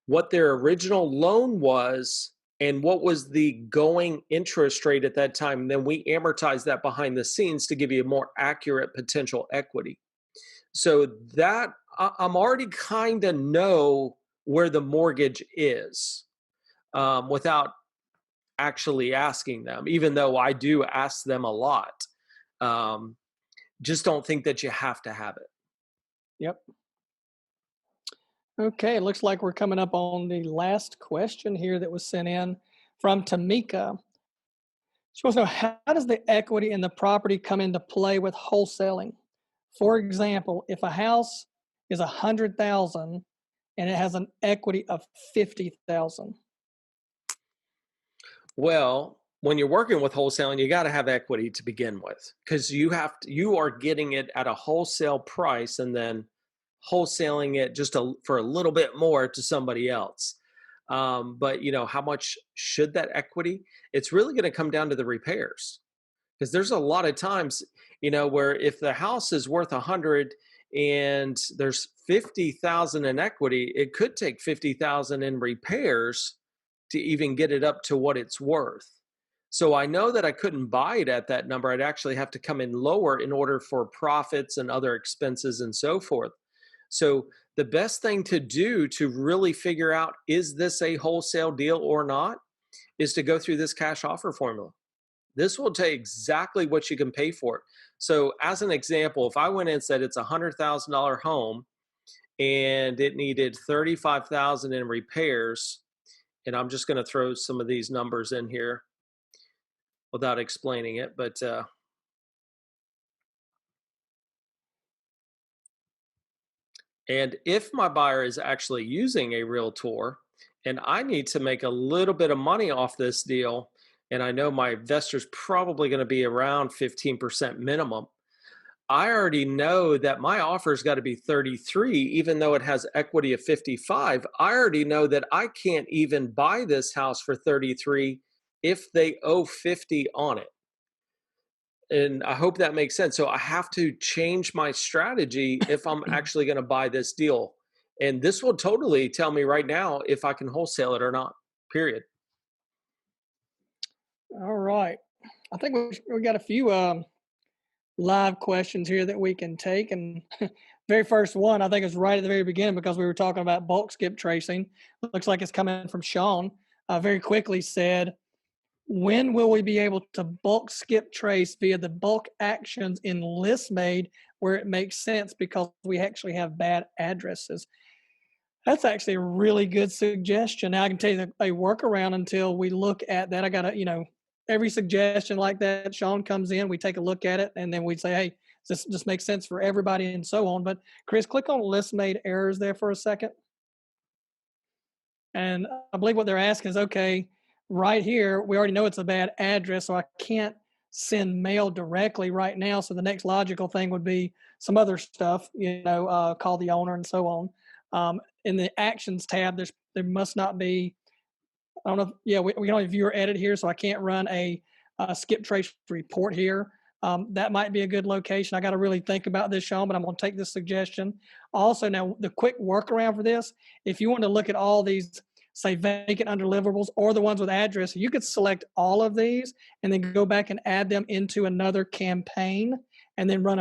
what their original loan was and what was the going interest rate at that time. And then we amortize that behind the scenes to give you a more accurate potential equity. So that I'm already kind of know where the mortgage is without actually asking them, even though I do ask them a lot. Just don't think that you have to have it. Yep. Okay, it looks like we're coming up on the last question here that was sent in from Tamika. She wants to know, how does the equity in the property come into play with wholesaling? For example, if a house is 100,000 and it has an equity of 50,000. Well, when you're working with wholesaling, you got to have equity to begin with because you are getting it at a wholesale price and then wholesaling it just for a little bit more to somebody else. But how much should that equity? It's really going to come down to the repairs, because there's a lot of times, where if the house is worth 100 and there's 50,000 in equity, it could take 50,000 in repairs to even get it up to what it's worth. So I know that I couldn't buy it at that number. I'd actually have to come in lower in order for profits and other expenses and so forth. So the best thing to do to really figure out, is this a wholesale deal or not, is to go through this cash offer formula. This will tell you exactly what you can pay for it. So as an example, if I went in and said it's a $100,000 home and it needed 35,000 in repairs, and I'm just going to throw some of these numbers in here without explaining it, but and if my buyer is actually using a realtor and I need to make a little bit of money off this deal, and I know my investor's probably going to be around 15% minimum, I already know that my offer's got to be 33, even though it has equity of 55. I already know that I can't even buy this house for 33 if they owe 50 on it. And I hope that makes sense. So I have to change my strategy if I'm actually going to buy this deal. And this will totally tell me right now if I can wholesale it or not. Period. All right. I think we got a few live questions here that we can take. And very first one, I think, is right at the very beginning because we were talking about bulk skip tracing. Looks like it's coming from Sean. Very quickly said, when will we be able to bulk skip trace via the bulk actions in list made where it makes sense because we actually have bad addresses? That's actually a really good suggestion. Now I can tell you a workaround until we look at that. I got to, every suggestion like that, Sean comes in, we take a look at it, and then we say, hey, does this just makes sense for everybody and so on. But Chris, click on list made errors there for a second. And I believe what they're asking is, okay, right here, we already know it's a bad address, so I can't send mail directly right now. So the next logical thing would be some other stuff, call the owner and so on. In the actions tab, there must not be, I don't know. Yeah, we can only view or edit here, so I can't run a skip trace report here. That might be a good location. I got to really think about this, Sean, but I'm going to take this suggestion. Also, now the quick workaround for this, if you want to look at all these, say, vacant undeliverable or the ones with address, you could select all of these and then go back and add them into another campaign, and then run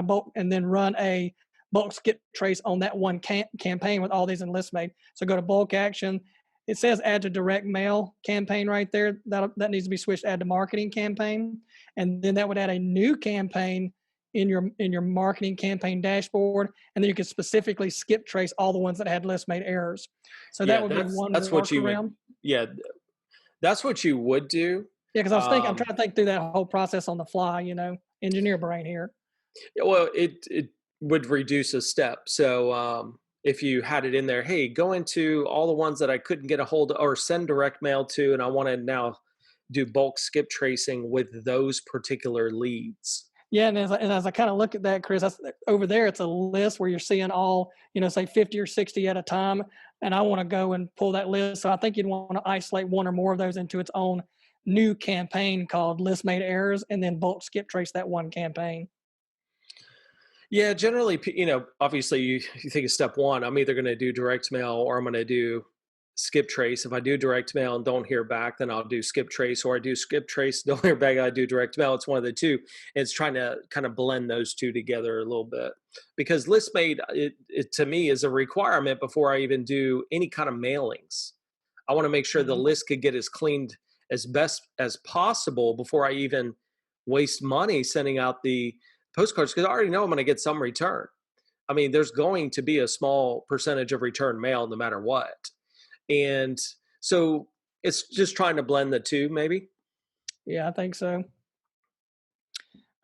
a bulk skip trace on that one campaign with all these in list made. So go to bulk action. It says add to direct mail campaign right there. That needs to be switched to add to marketing campaign. And then that would add a new campaign in your marketing campaign dashboard. And then you could specifically skip trace all the ones that had list made errors. So that Yeah, would be one that's what you would. workaround. Yeah, that's what you would do. Yeah, because I'm Um, trying to think through that whole process on the fly, engineer brain here. Yeah, well, it would reduce a step. So if you had it in there, hey, go into all the ones that I couldn't get a hold of or send direct mail to, and I want to now do bulk skip tracing with those particular leads. Yeah, and as I kind of look at that, Chris, over there, it's a list where you're seeing all, say 50 or 60 at a time. And I want to go and pull that list. So I think you'd want to isolate one or more of those into its own new campaign called list made errors, and then bulk skip trace that one campaign. Yeah, generally, obviously, you think of step one. I'm either going to do direct mail or I'm going to do skip trace. If I do direct mail and don't hear back, then I'll do skip trace, or I do skip trace, don't hear back, I do direct mail. It's one of the two. It's trying to kind of blend those two together a little bit, because list made, it to me is a requirement before I even do any kind of mailings. I want to make sure the Mhm. list could get as cleaned as best as possible before I even waste money sending out the postcards, because I already know I'm going to get some return. I mean, there's going to be a small percentage of return mail no matter what. And so it's just trying to blend the two, maybe. Yeah, I think so.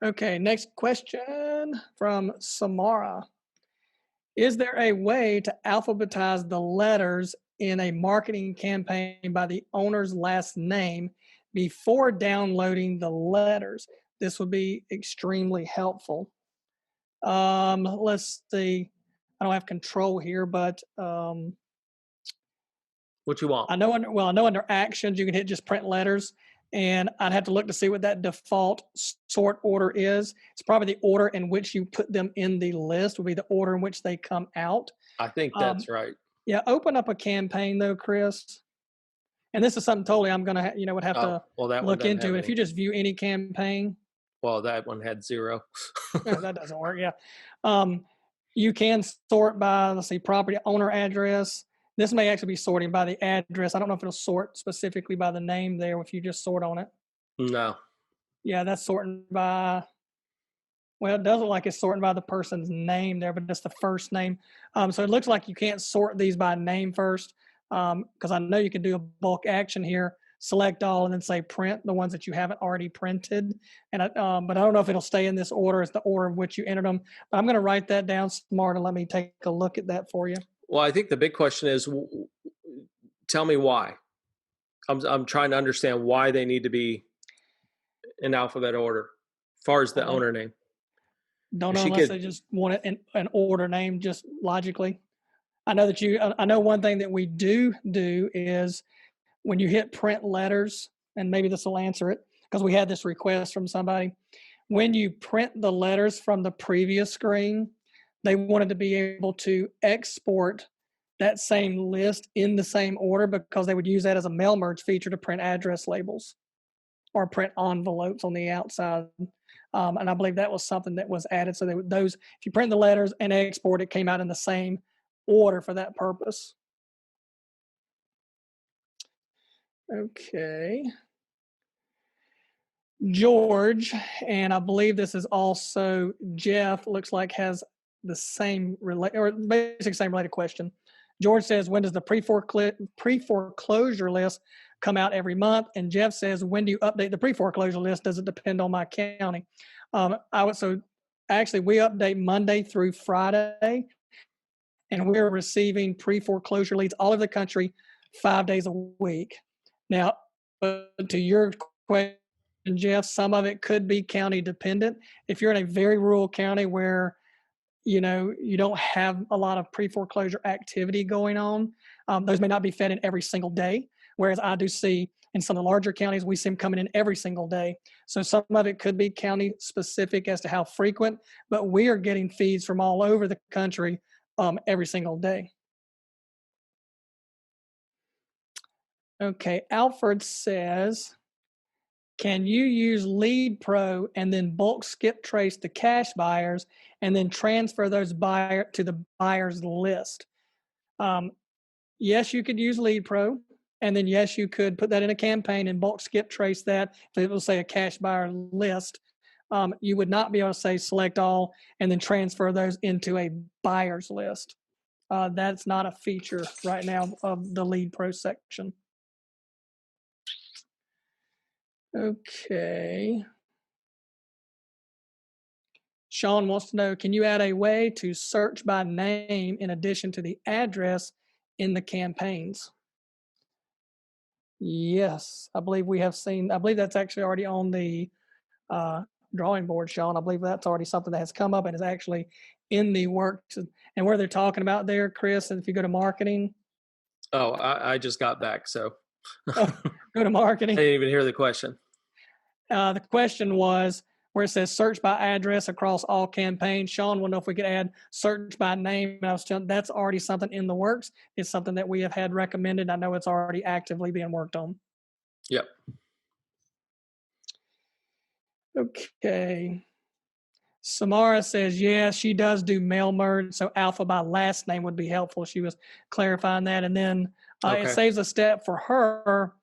Okay, next question from Samara. Is there a way to alphabetize the letters in a marketing campaign by the owner's last name before downloading the letters? This would be extremely helpful. Let's see. I don't have control here, but What you want? I know under actions you can hit just print letters, and I'd have to look to see what that default sort order is. It's probably the order in which you put them in the list will be the order in which they come out. I think Um, that's right. yeah, open up a campaign though, Chris. And this is something totally I'm gonna would have Oh, to well, that one look doesn't into. have And if any. you just view any campaign, Well, that one had 0. that doesn't work. Yeah, um, you can sort by let's see property owner address. This may actually be sorting by the address. I don't know if it'll sort specifically by the name there if you just sort on it. No. Yeah, that's sorting by. Well, it doesn't look like it's sorting by the person's name there, but it's the first name. So it looks like you can't sort these by name first, because I know you can do a bulk action here. Select all and then say print the ones that you haven't already printed. But I don't know if it'll stay in this order as the order in which you entered them. But I'm going to write that down smart and let me take a look at that for you. Well, I think the big question is, tell me why. I'm trying to understand why they need to be in alphabet order, as far as the owner name. Don't If know she unless could, they just want it in an order name just logically. I know one thing that we do is when you hit print letters, and maybe this will answer it because we had this request from somebody. When you print the letters from the previous screen, they wanted to be able to export that same list in the same order because they would use that as a mail merge feature to print address labels or print envelopes on the outside. And I believe that was something that was added. So if you print the letters and export, it came out in the same order for that purpose. Okay. George, and I believe this is also Jeff, looks like has the same or basically same related question. George says, when does the pre-foreclosure list come out every month? And Jeff says, when do you update the pre-foreclosure list? Does it depend on my county? Actually, we update Monday through Friday, and we're receiving pre-foreclosure leads all over the country 5 days a week. Now, to your question, Jeff, some of it could be county dependent. If you're in a very rural county where you don't have a lot of pre-foreclosure activity going on, those may not be fed in every single day. Whereas I do see in some of the larger counties, we see them coming in every single day. So some of it could be county specific as to how frequent, but we are getting feeds from all over the country every single day. Okay, Alfred says, can you use Lead Pro and then bulk skip trace the cash buyers and then transfer those buyer to the buyer's list? Yes, you could use Lead Pro, and then yes, you could put that in a campaign and bulk skip trace that. If it will say a cash buyer list, you would not be able to say select all and then transfer those into a buyer's list. That's not a feature right now of the Lead Pro section. Okay. Sean wants to know, can you add a way to search by name in addition to the address in the campaigns? Yes, I believe that's actually already on the drawing board, Sean. I believe that's already something that has come up and is actually in the works. And where they're talking about there, Chris, and if you go to marketing. Oh, I just got back, so Go to marketing. I didn't even hear the question. The question was where it says search by address across all campaigns. Sean will know if we could add search by name. And I was telling that's already something in the works. It's something that we have had recommended. I know it's already actively being worked on. Yep. Okay. Samara says, yeah, she does do mail merge. So alpha by last name would be helpful. She was clarifying that. And then it saves a step for her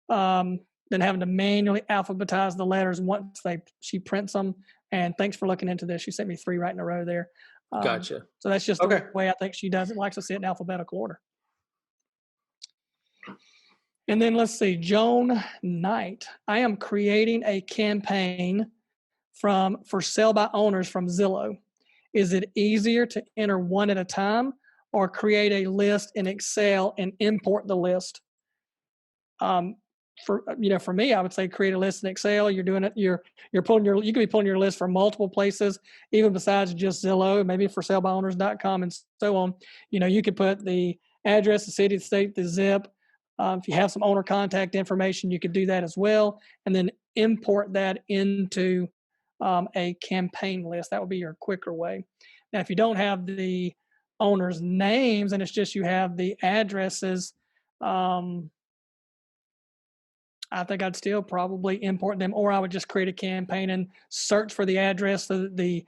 than having to manually alphabetize the letters once she prints them. And thanks for looking into this. She sent me 3 right in a row there. Gotcha. So that's just the way I think she does it. Likes to see it in alphabetical order. And then let's see, Joan Knight. I am creating a campaign for sale by owners from Zillow. Is it easier to enter one at a time or create a list in Excel and import the list? For me, I would say create a list in Excel. You're doing it. You could be pulling your list from multiple places, even besides just Zillow, maybe for salebyOwners.com and so on. You could put the address, the city, the state, the zip, If you have some owner contact information, you could do that as well, and then import that into a campaign list. That would be your quicker way. Now, if you don't have the owners' names and it's just you have the addresses, um, I think I'd still probably import them, or I would just create a campaign and search for the address so that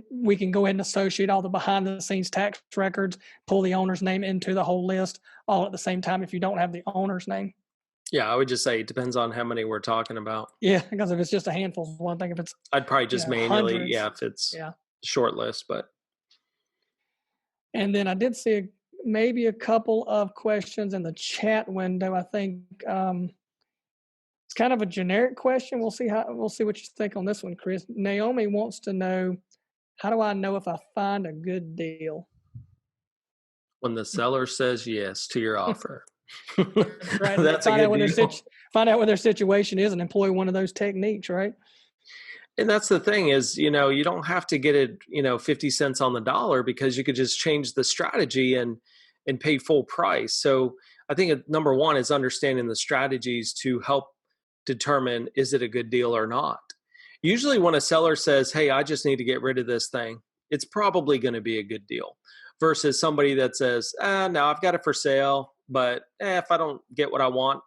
we can go ahead and associate all the behind the scenes tax records, pull the owner's name into the whole list all at the same time if you don't have the owner's name. Yeah, I would just say it depends on how many we're talking about. Yeah, because if it's just a handful, is one thing. If it's I'd probably just manually, hundreds, yeah, if it's yeah. short list, but And then I did see maybe a couple of questions in the chat window. I think it's kind of a generic question. We'll see what you think on this one, Chris. Naomi wants to know, how do I know if I find a good deal? when the seller says yes to your offer, Right. that's a Find out good what deal. find out what their situation is and employ one of those techniques, right? And that's the thing is, you don't have to get it, 50 cents on the dollar, because you could just change the strategy and pay full price. So I think number one is understanding the strategies to help determine, is it a good deal or not. Usually when a seller says, hey, I just need to get rid of this thing, it's probably going to be a good deal, versus somebody that says, no, I've got it for sale, but if I don't get what I want,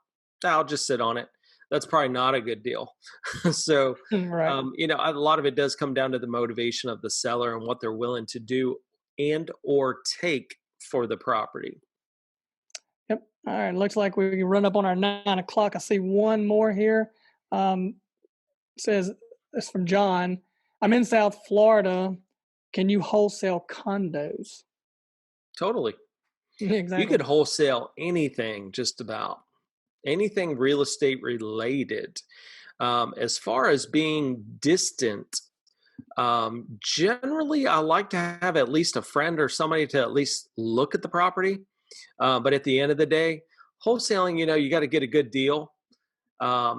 I'll just sit on it. That's probably not a good deal. So, Right. a lot of it does come down to the motivation of the seller and what they're willing to do and or take for the property. Yep. All right. Looks like we can run up on our 9 o'clock. I see one more here. Um, says it's from John. I'm in South Florida. Can you wholesale condos? Totally. You Exactly. could wholesale anything, just about anything real estate related. As far as being distant, generally, I like to have at least a friend or somebody to at least look at the property. But at the end of the day, wholesaling, you got to get a good deal.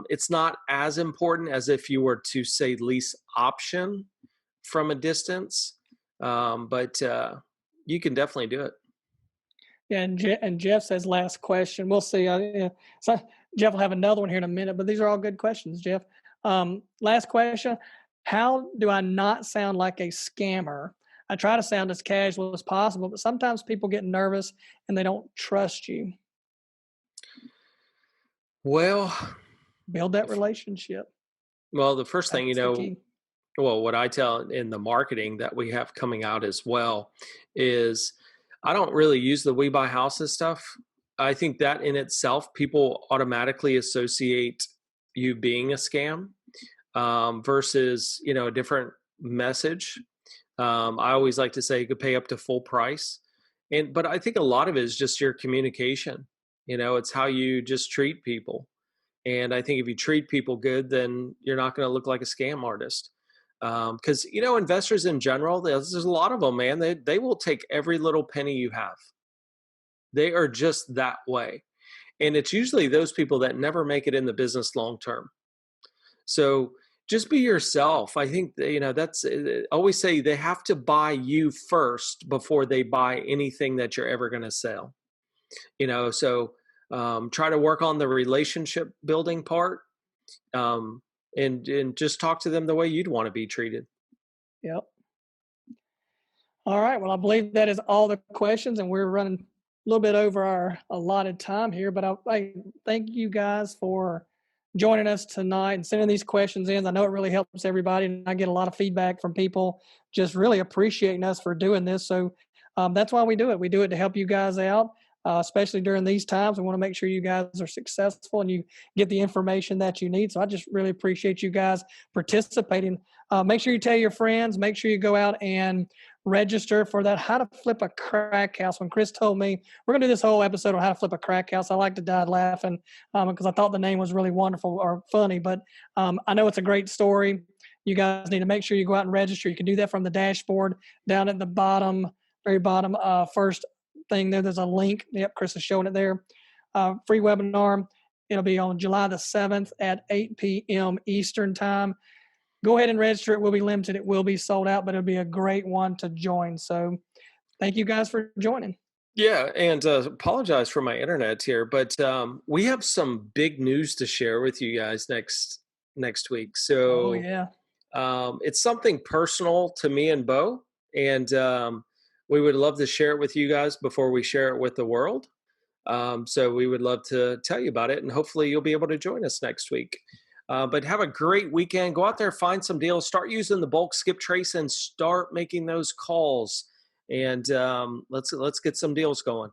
It's not as important as if you were to say lease option from a distance, but you can definitely do it. Yeah, and Jeff says last question. We'll see. Yeah. So Jeff will have another one here in a minute, but these are all good questions, Jeff. Last question: how do I not sound like a scammer? I try to sound as casual as possible, but sometimes people get nervous and they don't trust you. Well, Build that relationship. the first thing, That's the key. well, what I tell in the marketing that we have coming out as well is I don't really use the We Buy Houses stuff. I think that in itself, people automatically associate you being a scam, versus, a different message. I always like to say you could pay up to full price. But I think a lot of it is just your communication. It's how you just treat people. And I think if you treat people good, then you're not going to look like a scam artist. Because investors in general, there's a lot of them, man. They will take every little penny you have. They are just that way, and it's usually those people that never make it in the business long term. So just be yourself. I think that's always say they have to buy you first before they buy anything that you're ever going to sell. So try to work on the relationship building part. And just talk to them the way you'd want to be treated. Yep. All right. Well, I believe that is all the questions, and we're running a little bit over our allotted time here. But I thank you guys for joining us tonight and sending these questions in. I know it really helps everybody, and I get a lot of feedback from people just really appreciating us for doing this. So that's why we do it. We do it to help you guys out. Especially during these times, we want to make sure you guys are successful and you get the information that you need. So I just really appreciate you guys participating. Make sure you tell your friends. Make sure you go out and register for that How to Flip a Crack House. When Chris told me we're going to do this whole episode on how to flip a crack house, I like to die laughing because I thought the name was really wonderful or funny. But I know it's a great story. You guys need to make sure you go out and register. You can do that from the dashboard down at the bottom, very bottom, first thing there. There's a link. Yep, Chris is showing it there. Free webinar. It'll be on July the 7th at 8 p.m. Eastern time. Go ahead and register. It will be limited. It will be sold out, but it'll be a great one to join. So thank you guys for joining. Yeah, and apologize for my internet here, but we have some big news to share with you guys next week. Oh, So yeah. it's something personal to me and Bo, and we would love to share it with you guys before we share it with the world. So we would love to tell you about it, and hopefully you'll be able to join us next week. But have a great weekend. Go out there, find some deals, start using the bulk skip trace, and start making those calls. And let's get some deals going.